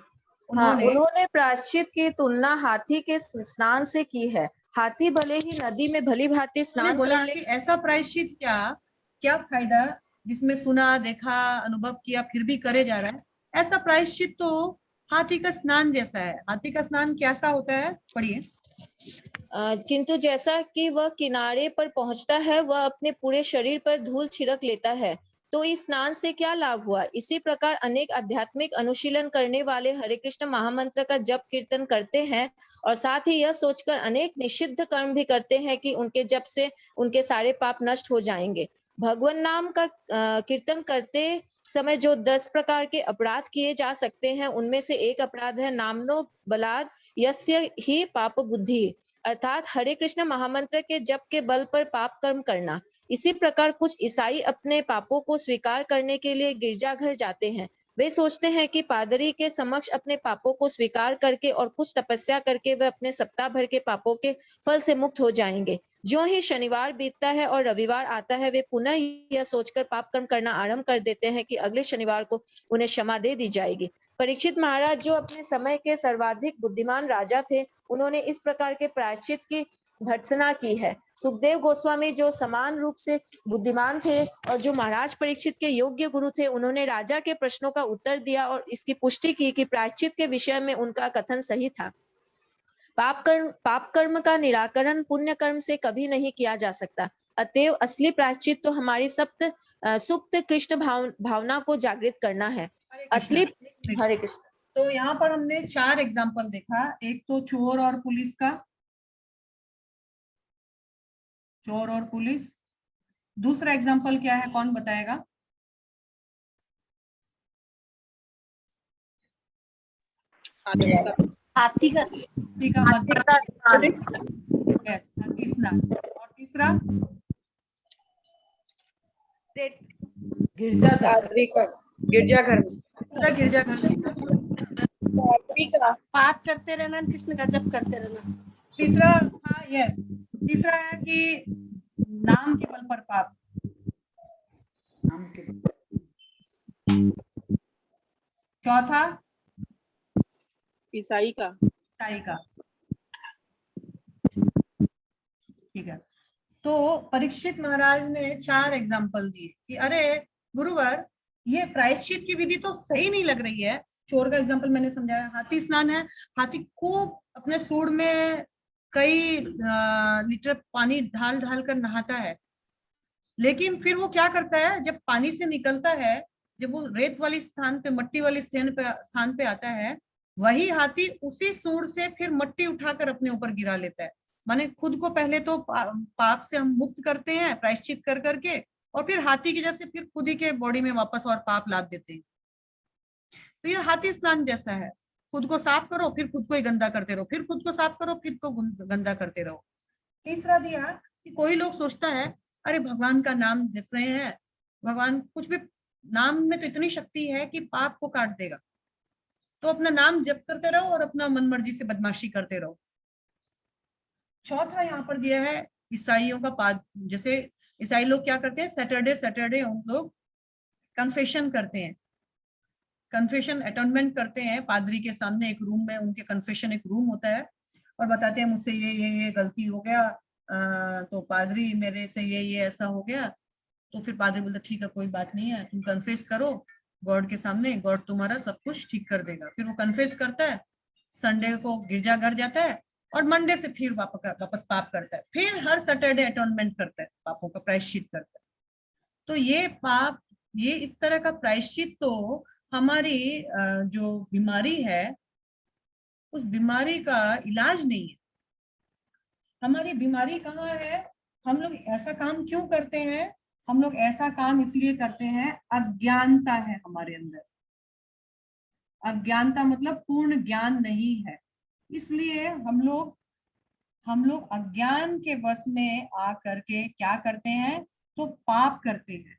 हाँ, उन्होंने उन्होंने प्रायश्चित की तुलना हाथी के स्नान से की है। हाथी भले ही नदी में भली भांति उन्होंने स्नान कर बोला ले, कि ऐसा प्रायश्चित क्या, क्या फायदा जिसमें सुना देखा अनुभव किया फिर भी करे जा रहा है, ऐसा प्रायश्चित तो हाथी का स्नान जैसा है। हाथी का स्नान कैसा होता है, पढ़िए। किंतु जैसा कि वह किनारे पर पहुंचता है वह अपने पूरे शरीर पर धूल छिड़क लेता है, तो इस स्नान से क्या लाभ हुआ। इसी प्रकार अनेक आध्यात्मिक अनुशीलन करने वाले हरे कृष्ण महामंत्र का जप कीर्तन करते हैं और साथ ही यह सोचकर अनेक निषिद्ध कर्म भी करते हैं कि उनके जप से उनके सारे पाप नष्ट हो जाएंगे। भगवान नाम का कीर्तन करते समय जो 10 प्रकार के अपराध किए जा सकते हैं उनमें से एक अपराध है नामनो बलाद यस्य ही पाप बुद्धि, अर्थात हरे कृष्ण महामंत्र के जप के बल पर पाप कर्म करना। इसी प्रकार कुछ ईसाई अपने पापों को स्वीकार करने के लिए गिरजाघर जाते हैं। वे सोचते हैं कि पादरी के समक्ष अपने पापों को स्वीकार करके और कुछ तपस्या करके वे अपने सप्ताह भर के पापों के फल से मुक्त हो जाएंगे। ज्यों ही शनिवार बीतता है और रविवार आता है वे पुनः यह सोचकर पाप कर्म करना आरंभ कर देते हैं कि अगले शनिवार को उन्हें क्षमा दे दी जाएगी। परीक्षित महाराज जो अपने समय के सर्वाधिक बुद्धिमान राजा थे, उन्होंने इस प्रकार के प्रायश्चित की भर्त्सना की है। सुखदेव गोस्वामी जो समान रूप से बुद्धिमान थे और जो महाराज परीक्षित के योग्य गुरु थे, उन्होंने राजा के प्रश्नों का उत्तर दिया और इसकी पुष्टि की कि प्रायश्चित के विषय में उनका कथन सही था। पाप कर्म का निराकरण पुण्य कर्म से कभी नहीं किया जा सकता। अतएव असली प्रायश्चित तो हमारी सुप्त कृष्ण भावना को जागृत करना है। असली हरे कृष्ण। तो यहाँ पर हमने 4 एग्जाम्पल देखा, एक तो चोर और पुलिस का, चोर और पुलिस। दूसरा एग्जाम्पल क्या है, कौन बताएगा। हाथी का हाथी का मध्य, यस हाथी स्नान। और तीसरा गिरजाघर गिरजाघर में। पाठ करते रहना, कृष्ण का जप करते रहना। तीसरा था यस, तीसरा है कि नाम के बल पर पाप। चौथा ईसाई का ईसाई का। ठीक है, तो परीक्षित महाराज ने 4 एग्जाम्पल दिए कि अरे गुरुवर ये प्रायश्चित की विधि तो सही नहीं लग रही है। चोर का एग्जाम्पल मैंने समझाया, हाथी स्नान है, हाथी खूब अपने सूंड में कई लीटर पानी ढाल ढाल कर नहाता है, लेकिन फिर वो क्या करता है, जब पानी से निकलता है, जब वो रेत वाली स्थान पे, मट्टी वाली स्थान पे आता है, वही हाथी उसी सूंड से फिर मट्टी उठाकर अपने ऊपर गिरा लेता है। माने खुद को पहले तो पाप से हम मुक्त करते हैं प्रायश्चित कर करके, और फिर हाथी की जैसे फिर खुद ही के बॉडी में वापस और पाप लाद देते हैं। तो ये हाथी स्नान जैसा है, खुद को साफ करो फिर खुद को ही गंदा करते रहो, फिर खुद को साफ करो फिर को गंदा करते रहो। तीसरा दिया कि कोई लोग सोचता है अरे भगवान का नाम जप रहे हैं, भगवान कुछ भी, नाम में तो इतनी शक्ति है कि पाप को काट देगा, तो अपना नाम जप करते रहो और अपना मन मर्जी से बदमाशी करते रहो। चौथा यहाँ पर दिया है ईसाइयों का पाद, जैसे ईसाई लोग क्या करते हैं, सैटरडे सैटरडे उन लोग कन्फेशन करते हैं, कन्फेशन अटोनमेंट करते हैं पादरी के सामने, एक रूम में उनके कन्फेशन एक रूम होता है, और बताते हैं मुझसे ये गलती हो गया, तो पादरी मेरे से ये ऐसा हो गया। तो फिर पादरी बोलते ठीक है कोई बात नहीं है, तुम कन्फेस करो गॉड के सामने, गॉड तुम्हारा सब कुछ ठीक कर देगा। फिर वो कन्फेस करता है, संडे को गिरजाघर जाता है, और मंडे से फिर वापस पाप करता है, फिर हर सैटरडे अटोनमेंट करता है, पापों का प्रायश्चित करता है। तो ये पाप, ये इस तरह का प्रायश्चित तो हमारी जो बीमारी है उस बीमारी का इलाज नहीं है। हमारी बीमारी कहाँ है, हम लोग ऐसा काम क्यों करते हैं, हम लोग ऐसा काम इसलिए करते हैं, अज्ञानता है हमारे अंदर। अज्ञानता मतलब पूर्ण ज्ञान नहीं है, इसलिए हम लोग अज्ञान के वश में आ करके क्या करते हैं, तो पाप करते हैं।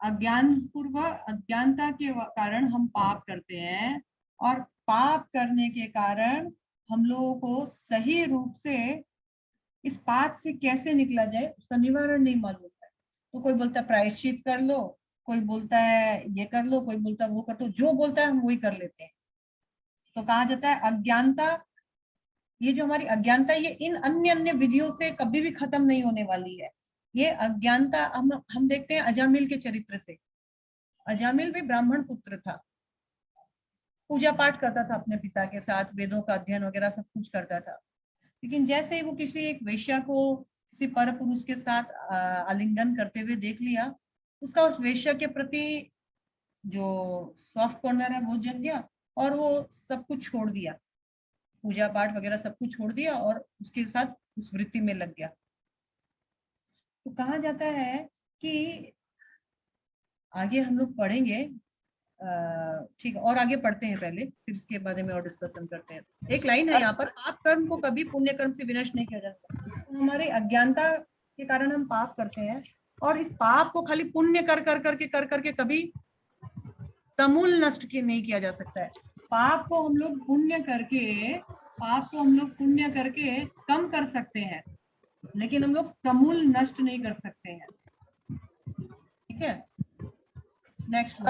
अज्ञानता के कारण हम पाप करते हैं, और पाप करने के कारण हम लोगों को सही रूप से इस पाप से कैसे निकला जाए उसका निवारण नहीं मालूम है। तो कोई बोलता है प्रायश्चित कर लो, कोई बोलता है ये कर लो, कोई बोलता है वो कर दो, जो बोलता है हम वही कर लेते हैं। तो कहा जाता है अज्ञानता, ये जो हमारी अज्ञानता, ये इन अन्य अन्य विधियों से कभी भी खत्म नहीं होने वाली है। ये अज्ञानता हम देखते हैं अजामिल के चरित्र से। अजामिल भी ब्राह्मण पुत्र था, पूजा पाठ करता था अपने पिता के साथ, वेदों का अध्ययन वगैरह सब कुछ करता था, लेकिन जैसे ही वो किसी एक वेश्या को किसी पर पुरुष के साथ आलिंगन करते हुए देख लिया, उसका उस वेश्या के प्रति जो सॉफ्ट कॉर्नर है वो जग गया, और वो सब कुछ छोड़ दिया, पूजा पाठ वगैरह सब कुछ छोड़ दिया और उसके साथ उस वृत्ति में लग गया। तो कहा जाता है कि आगे हम लोग पढ़ेंगे, ठीक है, और आगे पढ़ते हैं पहले, फिर इसके बारे में और डिस्कशन करते हैं। एक लाइन है यहाँ पर, पाप कर्म को कभी पुण्य कर्म से विनष्ट नहीं किया जा सकता। तो हमारे अज्ञानता के कारण हम पाप करते हैं, और इस पाप को खाली पुण्य कर करके कभी तमूल नष्ट नहीं किया जा सकता है। पाप को हम लोग पुण्य करके कम कर सकते हैं, लेकिन हम लोग समूल नष्ट नहीं कर सकते हैं। ठीक है, नेक्स्ट।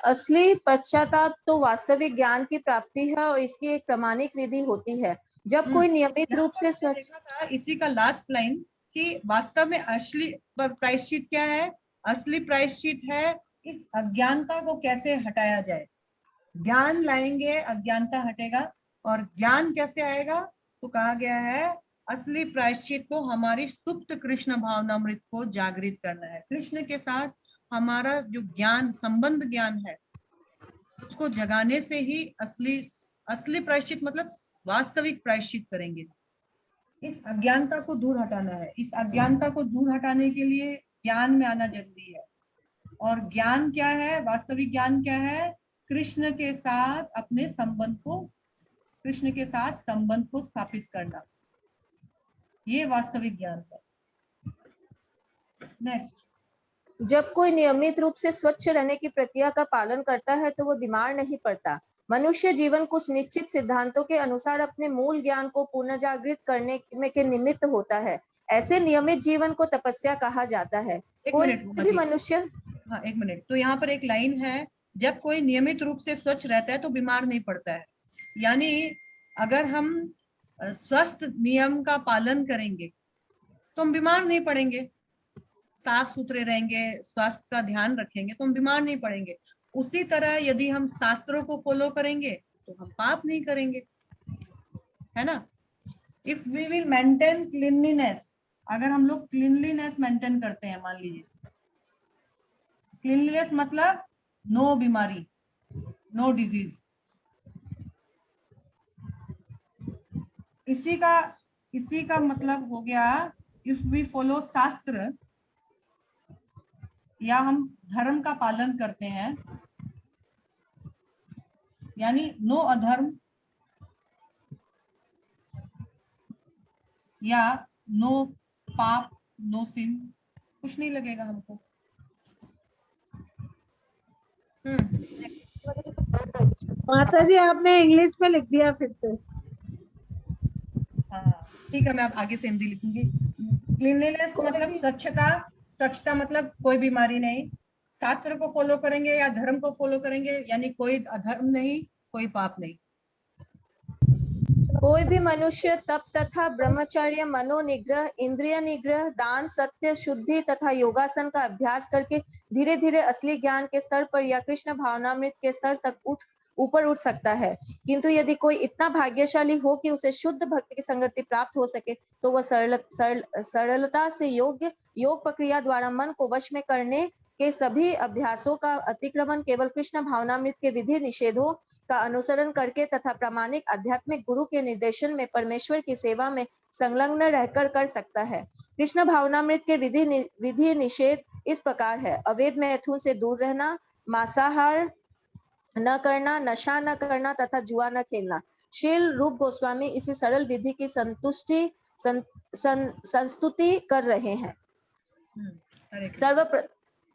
असली पश्चाताप तो वास्तविक ज्ञान की प्राप्ति है, और इसकी एक प्रामाणिक विधि होती है। जब कोई नियमित रूप से स्वच्छ, इसी का लास्ट लाइन कि वास्तव में असली प्रायश्चित क्या है, असली प्रायश्चित है इस अज्ञानता को कैसे हटाया जाए। ज्ञान लाएंगे अज्ञानता हटेगा, और ज्ञान कैसे आएगा, तो कहा गया है असली प्रायश्चित को हमारी सुप्त कृष्ण भावनामृत को जागृत करना है। कृष्ण के साथ हमारा जो ज्ञान, संबंध ज्ञान है, उसको जगाने से ही असली प्रायश्चित मतलब वास्तविक प्रायश्चित करेंगे। इस अज्ञानता को दूर हटाना है। इस अज्ञानता को दूर हटाने के लिए ज्ञान में आना जरूरी है। और ज्ञान क्या है, वास्तविक ज्ञान क्या है, कृष्ण के साथ अपने संबंध को, कृष्ण के साथ संबंध को स्थापित करना, ये वास्तविक ज्ञान है। नेक्स्ट, जब कोई नियमित रूप से स्वच्छ रहने की प्रक्रिया का पालन करता है तो वह बीमार नहीं पड़ता। मनुष्य जीवन कुछ निश्चित सिद्धांतों के अनुसार अपने मूल ज्ञान को पुनर्जागृत करने में के निमित्त होता है। ऐसे नियमित जीवन को तपस्या कहा जाता है। कोई भी मनुष्य, हाँ एक मिनट, तो यहाँ पर एक लाइन है, जब कोई नियमित रूप से स्वच्छ रहता है तो बीमार नहीं पड़ता है। यानी अगर हम स्वस्थ नियम का पालन करेंगे तो हम बीमार नहीं पड़ेंगे, साफ सुथरे रहेंगे, स्वास्थ्य का ध्यान रखेंगे तो हम बीमार नहीं पड़ेंगे। उसी तरह यदि हम शास्त्रों को फॉलो करेंगे तो हम पाप नहीं करेंगे, है ना। If we will maintain cleanliness, अगर हम लोग क्लीनलीनेस मेंटेन करते हैं, मान लीजिए क्लीनलीनेस मतलब नो बीमारी, नो डिजीज, इसी का मतलब हो गया इफ वी फॉलो शास्त्र, या हम धर्म का पालन करते हैं, यानी नो अधर्म या नो पाप, नो सिन, कुछ नहीं लगेगा हमको। माता जी आपने इंग्लिश में लिख दिया फिर से। हाँ ठीक है, मैं अब आगे से हिंदी लिखूंगी। क्लीनलीनेस मतलब स्वच्छता, स्वच्छता मतलब कोई बीमारी नहीं। शास्त्र को फॉलो करेंगे या धर्म को फॉलो करेंगे, यानी कोई अधर्म नहीं, कोई पाप नहीं। कोई भी मनुष्य तप तथा ब्रह्मचर्य, मनोनिग्रह, इंद्रिय निग्रह, दान, सत्य, शुद्धि तथा योगासन का अभ्यास करके धीरे धीरे असली ज्ञान के स्तर पर या कृष्ण भावनामृत के स्तर तक ऊपर उठ सकता है। किंतु यदि कोई इतना भाग्यशाली हो कि उसे शुद्ध भक्ति की संगति प्राप्त हो सके तो वह सरलता से योग प्रक्रिया द्वारा मन को वश में करने के सभी अभ्यासों का अतिक्रमण केवल कृष्ण भावनामृत के विधि निषेधों का अनुसरण करके तथा प्रामाणिक आध्यात्मिक गुरु के निर्देशन में परमेश्वर की सेवा में संलग्न रहकर कर सकता है। कृष्ण भावनामृत के विधि निषेध इस प्रकार है: अवैध मैथुन से दूर रहना, मांसाहार न करना, नशा न करना तथा जुआ न खेलना। श्रील रूप गोस्वामी इसी सरल विधि की संस्तुति कर रहे हैं।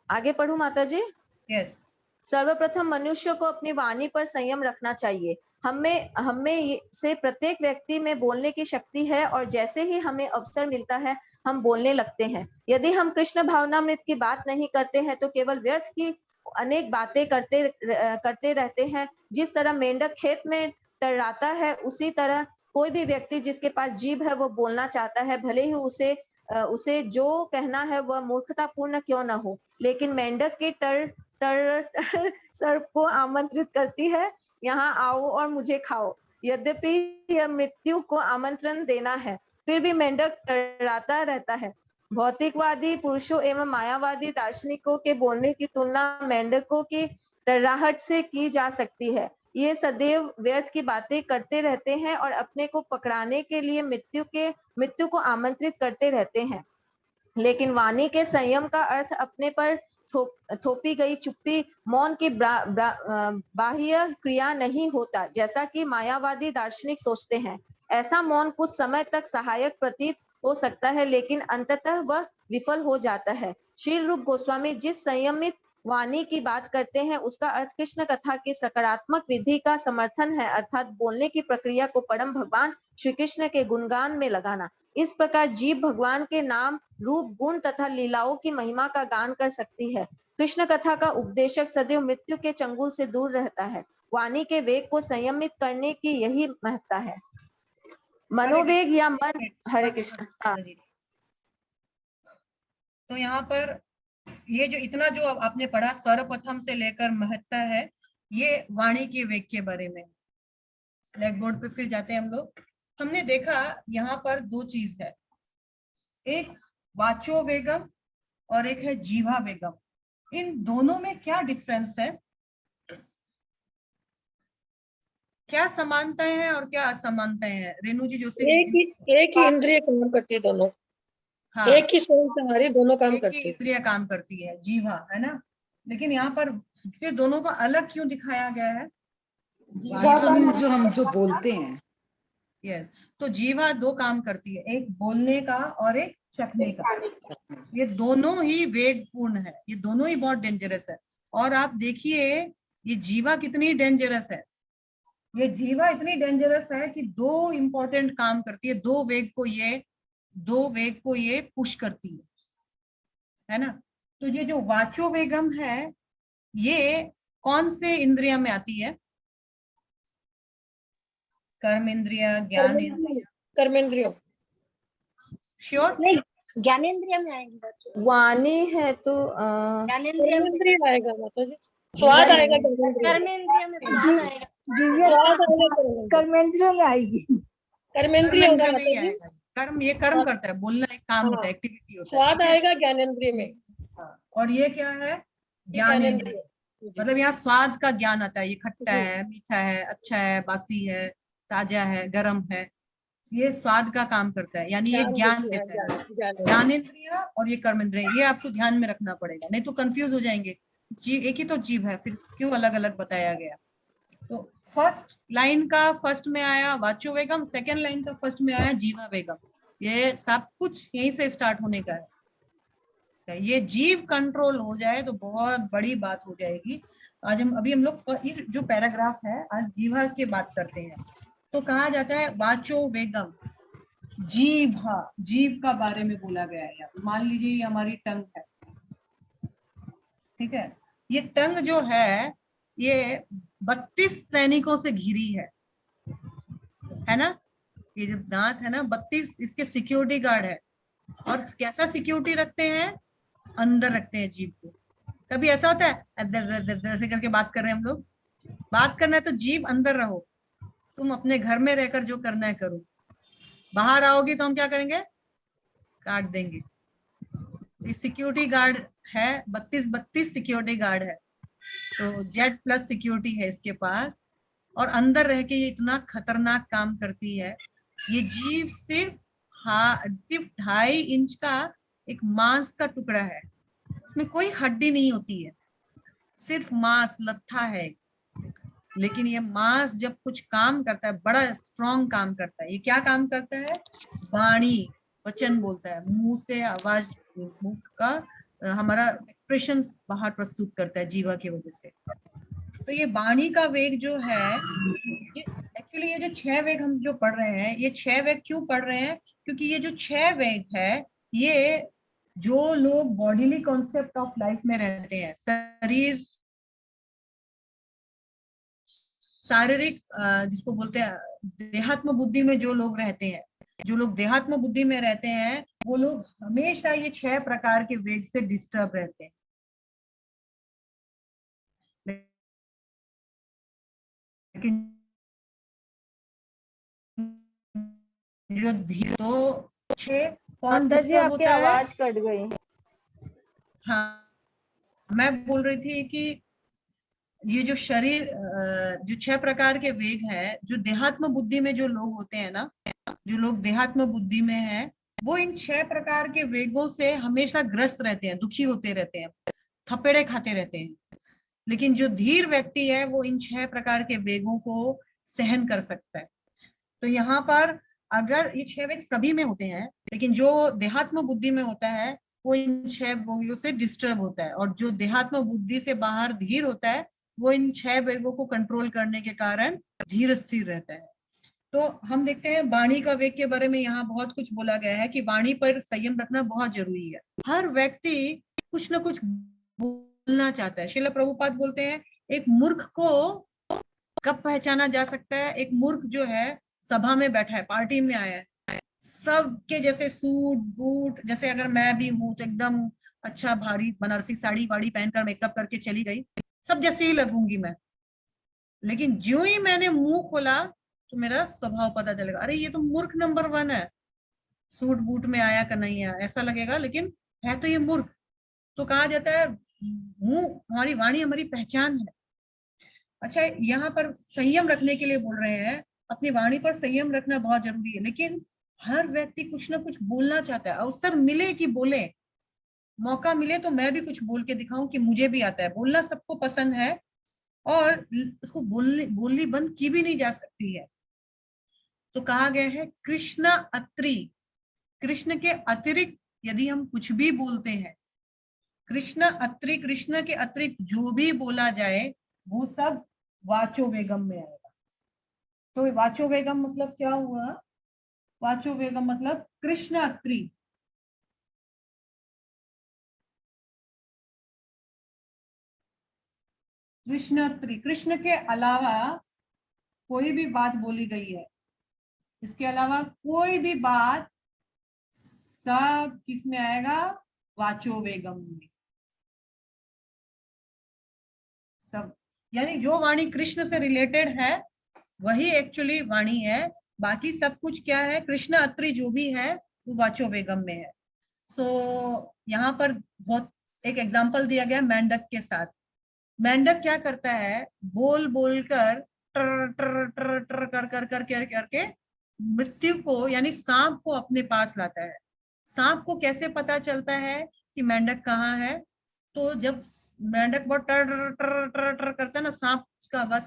आगे पढ़ूं माता जी? यस। सर्वप्रथम मनुष्य को अपनी वाणी पर संयम रखना चाहिए। हमें से प्रत्येक व्यक्ति में बोलने की शक्ति है और जैसे ही हमें अवसर मिलता है हम बोलने लगते हैं। यदि हम कृष्ण भावनामृत की बात नहीं करते हैं तो केवल व्यर्थ की अनेक बातें करते रहते हैं। जिस तरह मेंढक खेत में टर्राता है, उसी तरह कोई भी व्यक्ति जिसके पास जीभ है वो बोलना चाहता है, भले ही उसे जो कहना है वह मूर्खतापूर्ण क्यों न हो। लेकिन मेंढक की टर सर्प को आमंत्रित करती है, यहाँ आओ और मुझे खाओ। यद्यपि यह मृत्यु को आमंत्रण देना है, फिर भी मेंढक टर्राता रहता है। भौतिकवादी पुरुषों एवं मायावादी दार्शनिकों के बोलने की तुलना मेंढकों की टर्राहट से की जा सकती है। ये सदैव व्यर्थ की बातें करते रहते हैं और अपने को पकड़ाने के लिए मृत्यु को आमंत्रित करते रहते हैं। लेकिन वाणी के संयम का अर्थ अपने पर थोपी गई चुप्पी, मौन की बाह्य क्रिया नहीं होता, जैसा कि मायावादी दार्शनिक सोचते हैं। ऐसा मौन कुछ समय तक सहायक प्रतीत हो सकता है, लेकिन अंततः वह विफल हो जाता है। श्रील रूप गोस्वामी जिस संयमित वाणी की बात करते हैं उसका अर्थ कृष्ण कथा की सकारात्मक विधि का समर्थन है, अर्थात बोलने की प्रक्रिया को परम भगवान श्री कृष्ण के गुणगान में लगाना। इस प्रकार जीव भगवान के नाम, रूप, गुण तथा लीलाओं की महिमा का गान कर सकती है। कृष्ण कथा का उपदेशक सदैव मृत्यु के चंगुल से दूर रहता है। वाणी के वेग को संयमित करने की यही महत्ता है। मनोवेग या मन। हरे कृष्ण। तो यहाँ पर ये जो इतना जो आपने पढ़ा सर्वप्रथम से लेकर महत्ता है, ये वाणी के वेग के बारे में। ब्लैक बोर्ड पे फिर जाते हैं हम लोग। हमने देखा यहाँ पर दो चीज है, एक वाचो वेगम और एक है जीवा वेगम। इन दोनों में क्या डिफरेंस है, क्या समानताएं हैं और क्या असमानताएं हैं? रेणु जी जोशी। एक ही इंद्रिय काम करती है दोनों। हाँ, एक ही सोच हमारी दोनों काम करती है। इंद्रिय काम करती है, जीवा है ना। लेकिन यहाँ पर फिर दोनों को अलग क्यों दिखाया गया है? जीवा मीन्स जो हम जो बोलते हैं। यस, तो जीवा दो काम करती है, एक बोलने का और एक चखने का। ये दोनों ही वेगपूर्ण है, ये दोनों ही बहुत डेंजरस है। और आप देखिए ये जीवा कितनी डेंजरस है। ये जीवा इतनी डेंजरस है कि दो इंपॉर्टेंट काम करती है, दो वेग को ये पुश करती है ना। तो ये जो वाचो वेगम है, ये कौन से इंद्रिय में आती है? कर्म इंद्रिय, ज्ञान इंद्रिय, कर्मेंद्रियों। श्योर? नहीं, ज्ञानेंद्रिय में आएगी बच्चों। वाणी है तो ज्ञानेंद्रिय में कर्मेंद्रिय आएगा माता जी, स्वाद आएगा कर्मेंद्रिय, कर्मेंद्रिय में स्वाद आएगा। स्वाद आएगा कर्मेंद्र में आएगी। कर्मेंद्रिय होगा कर्मेंद्रिय में माता ही जी, आएगा। कर्म, ये कर्म करता है, बोलना एक काम होता है, एक्टिविटी होता है। स्वाद आएगा ज्ञानेंद्रिय में। और ये क्या है? ज्ञान इंद्रिय। मतलब यहाँ स्वाद का ज्ञान आता है, ये खट्टा है, मीठा है, अच्छा है, बासी है, ताजा है, गर्म है, ये स्वाद का काम करता है, यानी ये ज्ञान देता है। ज्ञानेंद्रिय और ये कर्मेंद्रिय, ये आपको ध्यान में रखना पड़ेगा, नहीं तो कंफ्यूज हो जाएंगे। जीव एक ही तो जीव है, फिर क्यों अलग अलग बताया गया? तो फर्स्ट लाइन का फर्स्ट में आया वाचो वेगम, सेकेंड लाइन का फर्स्ट में आया जीवा वेगम। ये सब कुछ यहीं से स्टार्ट होने का है। ये जीव कंट्रोल हो जाए तो बहुत बड़ी बात हो जाएगी। आज हम लोग जो पैराग्राफ है, आज जीवा की बात करते हैं। तो कहा जाता है वाचो वेगम, जीवा, जीव का बारे में बोला गया है। मान लीजिए ये हमारी टंग है, ठीक है। ये टंग जो है ये 32 सैनिकों से घिरी है ना। ये जो दांत है ना, 32 इसके सिक्योरिटी गार्ड है। और कैसा सिक्योरिटी रखते हैं? अंदर रखते हैं जीभ को। कभी ऐसा होता है ऐसे करके बात कर रहे हैं हम लोग, बात करना है तो जीभ अंदर रहो, तुम अपने घर में रहकर जो करना है करो, बाहर आओगी तो हम क्या करेंगे? काट देंगे। ये सिक्योरिटी गार्ड है, 32 सिक्योरिटी गार्ड है, तो जेड प्लस सिक्योरिटी है इसके पास। और अंदर रह के ये इतना खतरनाक काम करती है। ये जीभ सिर्फ 2.5 इंच का एक मांस का टुकड़ा है, इसमें कोई हड्डी नहीं होती है, सिर्फ मांस, लत्था है। लेकिन ये मांस जब कुछ काम करता है, बड़ा स्ट्रॉन्ग काम करता है। ये क्या काम करता है? वाणी, वचन बोलता है, मुंह से आवाज, मुंह का हमारा एक्सप्रेशंस बाहर प्रस्तुत करता है जीवा की वजह से। तो ये वाणी का वेग जो है, ये एक्चुअली ये जो 6 वेग हम जो पढ़ रहे हैं, ये 6 वेग क्यों पढ़ रहे हैं? क्योंकि ये जो 6 वेग है, ये जो लोग बॉडीली कॉन्सेप्ट ऑफ लाइफ में रहते हैं, शारीरिक जिसको बोलते हैं देहात्म बुद्धि में जो लोग रहते हैं, जो लोग देहात्म बुद्धि में रहते हैं, वो लोग हमेशा ये 6 प्रकार के वेग से डिस्टर्ब रहते हैं। लेकिन जो तो 6 कौन माता जी डिस्टर्ब आपकी होता है? आवाज कट गई। हाँ, मैं बोल रही थी कि ये जो शरीर, जो 6 प्रकार के वेग है, जो देहात्म बुद्धि में जो लोग होते हैं ना, जो लोग देहात्म बुद्धि में हैं, वो इन 6 प्रकार के वेगों से हमेशा ग्रस्त रहते हैं, दुखी होते रहते हैं, थपेड़े खाते रहते हैं। लेकिन जो धीर व्यक्ति है, वो इन 6 प्रकार के वेगों को सहन कर सकता है। तो यहाँ पर अगर ये 6 वेग सभी में होते हैं, लेकिन जो देहात्म बुद्धि में होता है वो इन 6 वेगों से डिस्टर्ब होता है, और जो देहात्म बुद्धि से बाहर धीर होता है वो इन 6 वेगों को कंट्रोल करने के कारण धीर स्थिर रहता है। तो हम देखते हैं वाणी का वेग के बारे में यहाँ बहुत कुछ बोला गया है कि वाणी पर संयम रखना बहुत जरूरी है। हर व्यक्ति कुछ ना कुछ बोलना चाहता है। श्रील प्रभुपाद बोलते हैं, एक मूर्ख को कब पहचाना जा सकता है? एक मूर्ख जो है सभा में बैठा है, पार्टी में आया है, सबके जैसे सूट बूट, जैसे अगर मैं भी हूं तो एकदम अच्छा भारी बनारसी साड़ी वाड़ी पहनकर मेकअप करके चली गई, सब जैसे ही लगूंगी मैं। लेकिन जो ही मैंने मुंह खोला तो मेरा स्वभाव पता चलेगा, अरे ये तो मूर्ख नंबर 1 है, सूट बूट में आया का नहीं आया ऐसा लगेगा, लेकिन है तो ये मूर्ख। तो कहा जाता है मुंह, हमारी वाणी हमारी पहचान है। अच्छा, यहाँ पर संयम रखने के लिए बोल रहे हैं, अपनी वाणी पर संयम रखना बहुत जरूरी है। लेकिन हर व्यक्ति कुछ ना कुछ बोलना चाहता है, अवसर मिले कि बोले। मौका मिले तो मैं भी कुछ बोल के दिखाऊं कि मुझे भी आता है। बोलना सबको पसंद है और उसको बोलनी बंद की भी नहीं जा सकती है। तो कहा गया है कृष्ण अत्रि, कृष्ण के अतिरिक्त यदि हम कुछ भी बोलते हैं, कृष्ण अत्रि, कृष्ण के अतिरिक्त जो भी बोला जाए वो सब वाचो वेगम में आएगा। तो वाचो वेगम मतलब क्या हुआ? वाचो वेगम मतलब कृष्ण अत्रि, कृष्ण अत्रि, कृष्ण के अलावा कोई भी बात बोली गई है, इसके अलावा कोई भी बात, सब किस में आएगा? वाचो वेगम में। सब यानी जो वाणी कृष्ण से रिलेटेड है वही एक्चुअली वाणी है, बाकी सब कुछ क्या है? कृष्ण अत्रि जो भी है वो वाचो वेगम में है। सो यहाँ पर बहुत एक एग्जांपल दिया गया मेंढक के साथ। मेंढक क्या करता है? बोल बोलकर टर टर टर टर कर कर कर कर करके मृत्यु को यानी सांप को अपने पास लाता है। सांप को कैसे पता चलता है कि मेंढक कहाँ है? तो जब मेंढक बहुत टर टर टर टर करता है ना, सांप का आवाज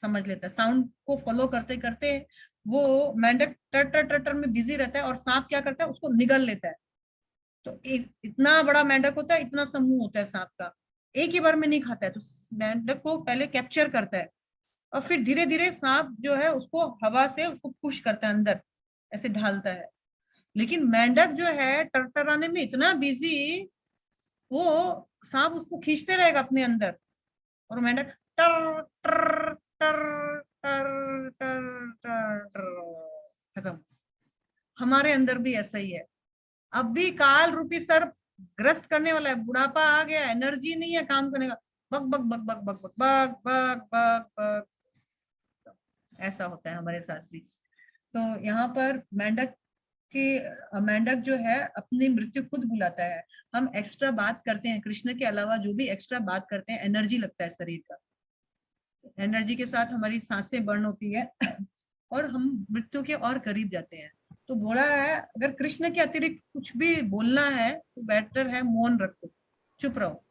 समझ लेता है, साउंड को फॉलो करते करते वो मेंढक टर टर टर टर में बिजी रहता है और सांप क्या करता है? उसको निगल लेता है। तो इतना बड़ा मेंढक होता है, इतना समूह होता है सांप का, एक ही बार में नहीं खाता है। तो मेंढक को पहले कैप्चर करता है और फिर धीरे धीरे सांप जो है उसको हवा से उसको पुश करता है, अंदर ऐसे ढालता है। लेकिन मेंढक जो है टरटराने में इतना बिजी, वो सांप उसको खींचते रहेगा अपने अंदर और मेंढक टर टर टर टर टर टर टर खत्म। हमारे अंदर भी ऐसा ही है। अब भी काल रूपी सर्प ग्रस्त करने वाला है, बुढ़ापा आ गया, एनर्जी नहीं है काम करने का, बक बक बक बक बक बक बक बक बक बक, ऐसा होता है हमारे साथ भी। तो यहाँ पर मेंढक जो है अपनी मृत्यु खुद बुलाता है। हम एक्स्ट्रा बात करते हैं, कृष्ण के अलावा जो भी एक्स्ट्रा बात करते हैं, एनर्जी लगता है शरीर का, एनर्जी के साथ हमारी सांसें बर्न होती है और हम मृत्यु के और करीब जाते हैं। तो बोला है अगर कृष्ण के अतिरिक्त कुछ भी बोलना है तो बेटर है मौन रखो, चुप रहो,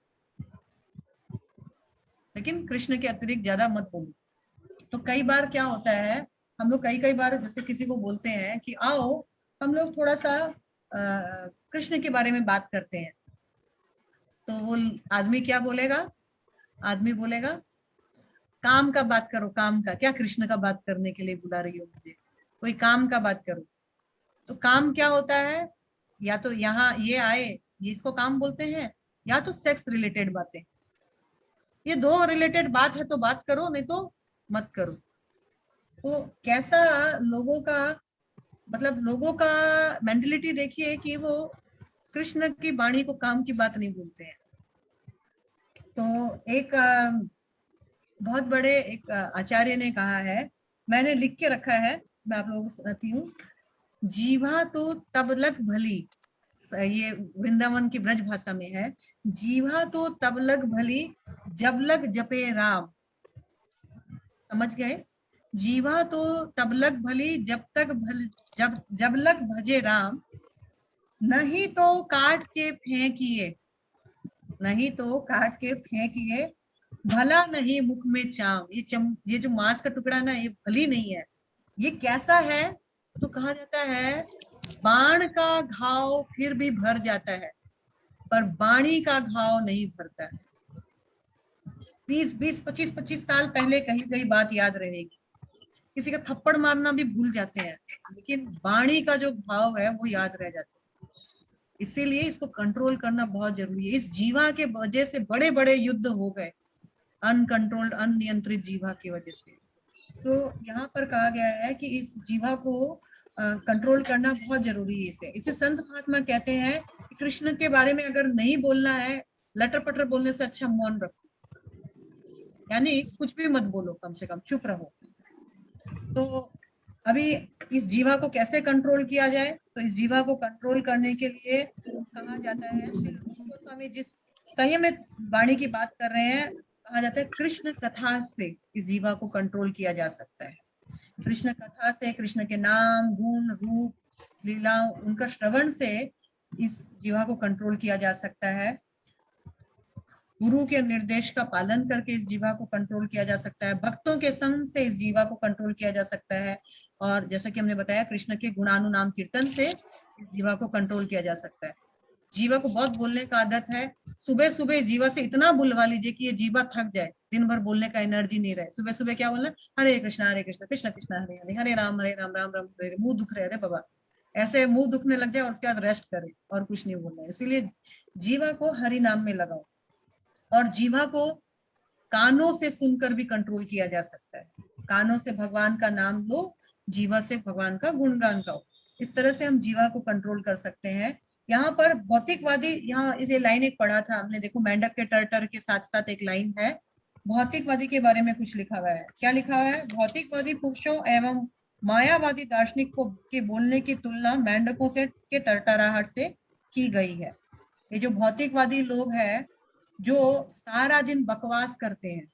लेकिन कृष्ण के अतिरिक्त ज्यादा मत बोलो। तो कई बार क्या होता है, हम लोग कई बार जैसे किसी को बोलते हैं कि आओ हम लोग थोड़ा सा कृष्ण के बारे में बात करते हैं, तो वो आदमी क्या बोलेगा? आदमी बोलेगा काम का बात करो, काम का क्या, कृष्ण का बात करने के लिए बुला रही हो मुझे, कोई काम का बात करो। तो काम क्या होता है? या तो यहाँ ये आए, ये इसको काम बोलते हैं, या तो सेक्स रिलेटेड बातें। ये दो रिलेटेड बात है तो बात करो, नहीं तो मत करो। तो कैसा लोगों का मतलब, लोगों का मेंटलिटी देखिए कि वो कृष्ण की वाणी को काम की बात नहीं बोलते हैं। तो एक बहुत बड़े एक आचार्य ने कहा है, मैंने लिख के रखा है, मैं आप लोगों को सुनाती हूँ। जीवा तो तब लग भली, ये वृंदावन की ब्रज भाषा में है, जीवा तो तब लग भली जब लग जपे राम। समझ गए? जीवा तो तब लग भली जब लग भजे राम, नहीं तो काट के फेंकिए, नहीं तो काट के फेंकिए, भला नहीं मुख में चाम। ये जो मांस का टुकड़ा ना, ये भली नहीं है। ये कैसा है? तो कहा जाता है बाण का घाव फिर भी भर जाता है, पर बाणी का घाव नहीं भरता है। 20 25 साल पहले कही गई बात याद रहेगी, किसी का थप्पड़ मारना भी भूल जाते हैं, लेकिन वाणी का जो भाव है वो याद रह जाता है। इसीलिए इसको कंट्रोल करना बहुत जरूरी है। इस जीवा के वजह से बड़े बड़े युद्ध हो गए, अनकंट्रोल्ड अनियंत्रित जीवा की वजह से। तो यहाँ पर कहा गया है कि इस जीवा को कंट्रोल करना बहुत जरूरी है। इसे संत महात्मा कहते हैं कि कृष्ण के बारे में अगर नहीं बोलना है, लटर पटर बोलने से अच्छा मौन रखो, यानी कुछ भी मत बोलो, कम से कम चुप रहो। तो अभी इस जीवा को कैसे कंट्रोल किया जाए? तो इस जीवा को कंट्रोल करने के लिए कहा जाता है, गोस्वामी जिस संयमित वाणी की बात कर रहे हैं, कहा जाता है कृष्ण कथा से इस जीवा को कंट्रोल किया जा सकता है। कृष्ण कथा से, कृष्ण के नाम गुण रूप लीलाओं उनका श्रवण से इस जीवा को कंट्रोल किया जा सकता है। गुरु के निर्देश का पालन करके इस जीवा को कंट्रोल किया जा सकता है। भक्तों के संग से इस जीवा को कंट्रोल किया जा सकता है। और जैसा कि हमने बताया, कृष्ण के गुणानुनाम कीर्तन से इस जीवा को कंट्रोल किया जा सकता है। जीवा को बहुत बोलने का आदत है। सुबह सुबह जीवा से इतना बुलवा लीजिए कि ये जीवा थक जाए, दिन भर बोलने का एनर्जी नहीं रहे। सुबह सुबह क्या बोलना, हरे कृष्णा कृष्ण कृष्ण हरे हरे, हरे राम राम राम हरे हरे। मुंह दुख रहे, अरे बाबा ऐसे मुंह दुखने लग जाए और उसके बाद रेस्ट करे और कुछ नहीं बोलना है। इसीलिए जीवा को हरि नाम में लगाओ। और जीवा को कानों से सुनकर भी कंट्रोल किया जा सकता है। कानों से भगवान का नाम लो, जीवा से भगवान का गुणगान गाओ। इस तरह से हम जीवा को कंट्रोल कर सकते हैं। यहाँ पर भौतिकवादी, यहाँ इसे लाइन एक पढ़ा था हमने, देखो मेंढक के टर के साथ साथ एक लाइन है, भौतिकवादी के बारे में कुछ लिखा हुआ है। क्या लिखा हुआ है? भौतिकवादी पुरुषों एवं मायावादी दार्शनिक को के बोलने की तुलना मेंढकों से के टरटराहट से की गई है। ये जो भौतिकवादी लोग हैं जो सारा दिन बकवास करते हैं,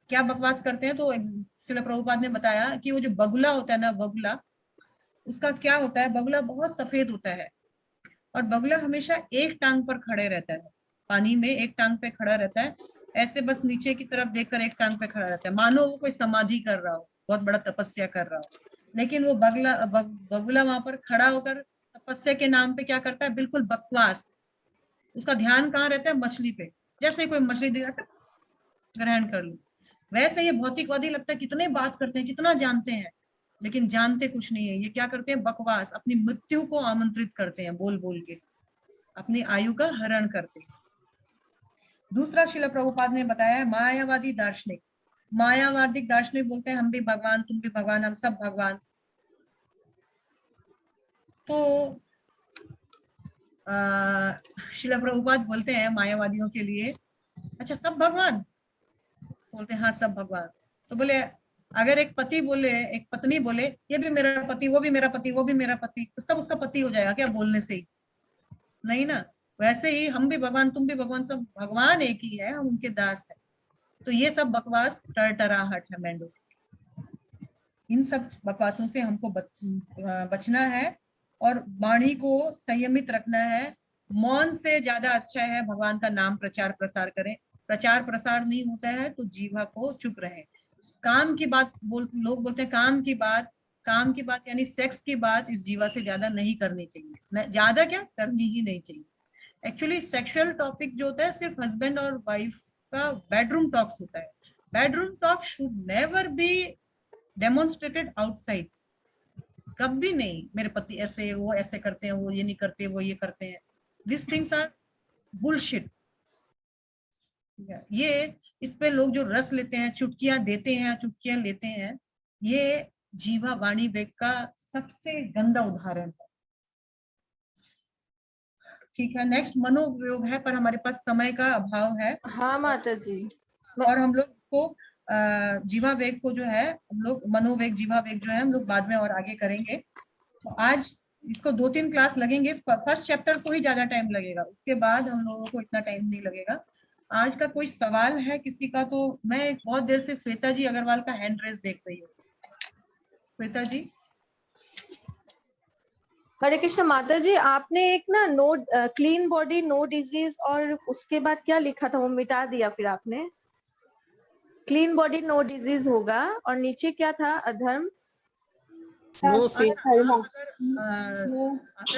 क्या बकवास करते हैं? तो श्रील प्रभुपाद ने बताया कि वो जो बगुला होता है ना, बगुला, उसका क्या होता है, बगुला बहुत सफेद होता है और बगुला हमेशा एक टांग पर खड़े रहता है, पानी में एक टांग पे खड़ा रहता है, ऐसे बस नीचे की तरफ देखकर एक टांग पे खड़ा रहता है, मानो वो कोई समाधि कर रहा हो, बहुत बड़ा तपस्या कर रहा हो। लेकिन वो बगुला वहां पर खड़ा होकर तपस्या के नाम पे क्या करता है? बिल्कुल बकवास। उसका ध्यान कहाँ रहता है? मछली पे। जैसे कोई मछली दिखा ग्रहण कर लो, वैसे ये भौतिकवादी लगता है कितने बात करते हैं, कितना जानते हैं, लेकिन जानते कुछ नहीं है। ये क्या करते हैं? बकवास, अपनी मृत्यु को आमंत्रित करते हैं, बोल बोल के अपनी आयु का हरण करते हैं। दूसरा श्रील प्रभुपाद ने बताया मायावादी दार्शनिक। मायावादी दार्शनिक बोलते हैं हम भी भगवान, तुम भी भगवान, हम सब भगवान। तो श्रील प्रभुपाद बोलते हैं मायावादियों के लिए, अच्छा सब भगवान? बोलते हैं हाँ सब भगवान। तो बोले अगर एक पति बोले, एक पत्नी बोले ये भी मेरा पति, वो भी मेरा पति, वो भी मेरा पति, तो सब उसका पति हो जाएगा क्या बोलने से ही? नहीं ना। वैसे ही हम भी भगवान, तुम भी भगवान, सब भगवान एक ही है, हम उनके दास हैं। तो ये सब बकवास टरटराहट है मेंढक। इन सब बकवासों से हमको बचना है और वाणी को संयमित रखना है। मौन से ज्यादा अच्छा है भगवान का नाम प्रचार प्रसार करें। प्रचार प्रसार नहीं होता है तो जीवा को चुप रहे। काम की बात लोग बोलते हैं काम की बात यानी सेक्स की बात इस जीवा से ज्यादा नहीं करनी चाहिए। ज्यादा क्या करनी ही नहीं चाहिए। एक्चुअली सेक्सुअल टॉपिक जो होता है सिर्फ हस्बैंड और वाइफ का बेडरूम टॉक्स होता है। Bedroom talk should never be demonstrated outside. कभी नहीं मेरे पति ऐसे, वो ऐसे करते हैं, वो ये नहीं करते, वो ये करते हैं। This things are bullshit. ये इस पे लोग जो रस लेते हैं, चुटकियां देते हैं, चुटकियां लेते हैं, ये जीवा वाणी वेग का सबसे गंदा उदाहरण है। ठीक है, नेक्स्ट मनोयोग है, पर हमारे पास समय का अभाव है। हाँ माता जी। और हम लोग इसको जीवा वेग को जो है हम लोग मनोवेग जीवा वेग जो है हम लोग बाद में और आगे करेंगे। तो आज इसको 2-3 क्लास लगेंगे। फर्स्ट चैप्टर को ही ज्यादा टाइम लगेगा, उसके बाद हम लोगों को इतना टाइम नहीं लगेगा। आज का कोई सवाल है किसी का? तो मैं बहुत देर से श्वेता जी अग्रवाल का हैंड रेस देख रही हूँ। श्वेता जी। हरे कृष्ण माता जी, आपने एक ना no clean body no disease और उसके बाद क्या लिखा था वो मिटा दिया फिर आपने। क्लीन बॉडी नो डिजीज होगा और नीचे क्या था? अधर्म अगर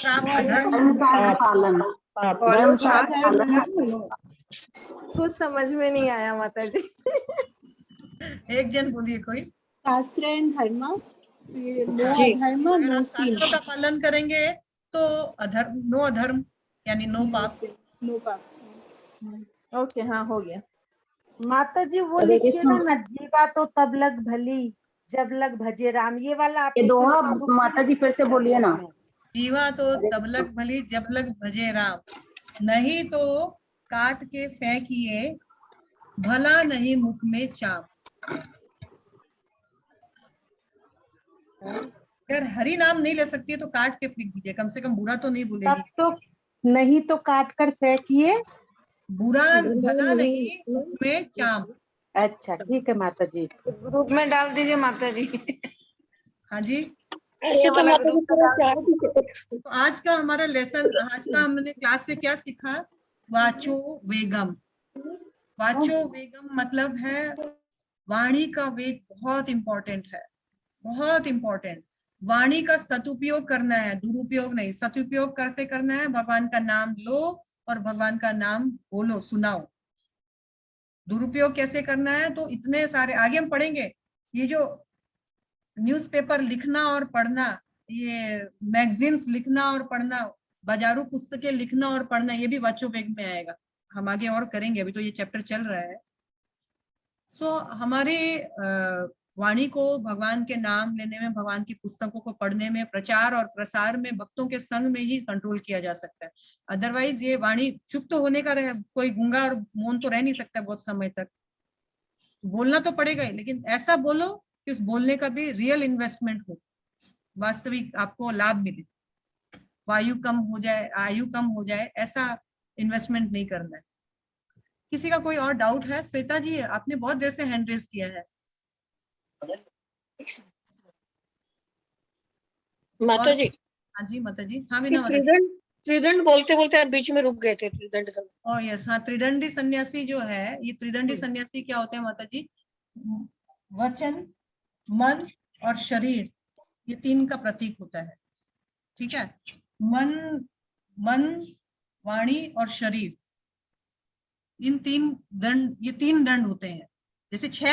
आप अधर्म कुछ समझ में नहीं आया माता जी। एक जन बोलिए कोई। शास्त्र एंड धर्म, नो जी। धर्म अगर नो आप सीन, शास्त्रों का पालन करेंगे तो अधर्म, नो अधर्म यानी नो पाप। नो पाप। ओके हाँ हो गया। माता जी वो लिखिए ना, जीवा तो तब लग भली जब लग भजे राम, ये वाला आप दोहा माता जी फिर से बोलिए ना। जीवा तो तब लग भली जब लग भजे राम, नहीं तो काट के फेंकिए भला नहीं मुख में चाप। अगर हरि नाम नहीं ले सकती है तो काट के फेंक दीजिए, कम से कम बुरा तो नहीं बोलेगी। तब तो नहीं तो काट कर फेंकिए, बुरा भला नहीं मुख में चाप। अच्छा ठीक है माता जी। ग्रुप में डाल दीजिए माता जी। हाँ जी। ऐसे तो माता जी पूरा 4 तो आज का हमारा लेसन, आज का हमने क्लास से क्या सीखा? वाचो वेगम। वाचो वेगम मतलब है वाणी का वेग बहुत इंपॉर्टेंट है, बहुत इंपॉर्टेंट। वाणी का सदुपयोग करना है, दुरुपयोग नहीं। सदुपयोग कैसे करना है? भगवान का नाम लो और भगवान का नाम बोलो, सुनाओ। दुरुपयोग कैसे करना है? तो इतने सारे आगे हम पढ़ेंगे। ये जो न्यूज़पेपर लिखना और पढ़ना, ये मैगजीन्स लिखना और पढ़ना, बाजारू पुस्तकें लिखना और पढ़ना, ये भी वाचो वेग में आएगा। हम आगे और करेंगे, अभी तो ये चैप्टर चल रहा है। सो हमारे वाणी को भगवान के नाम लेने में, भगवान की पुस्तकों को पढ़ने में, प्रचार और प्रसार में भक्तों के संग में ही कंट्रोल किया जा सकता है। अदरवाइज ये वाणी चुप तो होने का रहे, कोई गूंगा और मौन तो रह नहीं सकता बहुत समय तक। बोलना तो पड़ेगा ही, लेकिन ऐसा बोलो कि उस बोलने का भी रियल इन्वेस्टमेंट हो, वास्तविक आपको लाभ मिले। आयु कम हो जाए, ऐसा इन्वेस्टमेंट नहीं करना है। किसी का कोई और डाउट है? श्वेता जी, आपने बहुत देर से हैंड रेज किया है। माता जी, हाँ जी माता जी। हाँ वीना माता जी। त्रिदंड बोलते बोलते आप बीच में रुक गए थे। त्रिदंड का ओ यस, हाँ त्रिदंडी सन्यासी जो है, ये त्रिदंडी सन्यासी क्या होते हैं माता जी? वचन, मन और शरीर, ये तीन का प्रतीक होता है। ठीक है? मन, वाणी और शरीर, इन तीन दंड, ये तीन दंड होते हैं। जैसे 6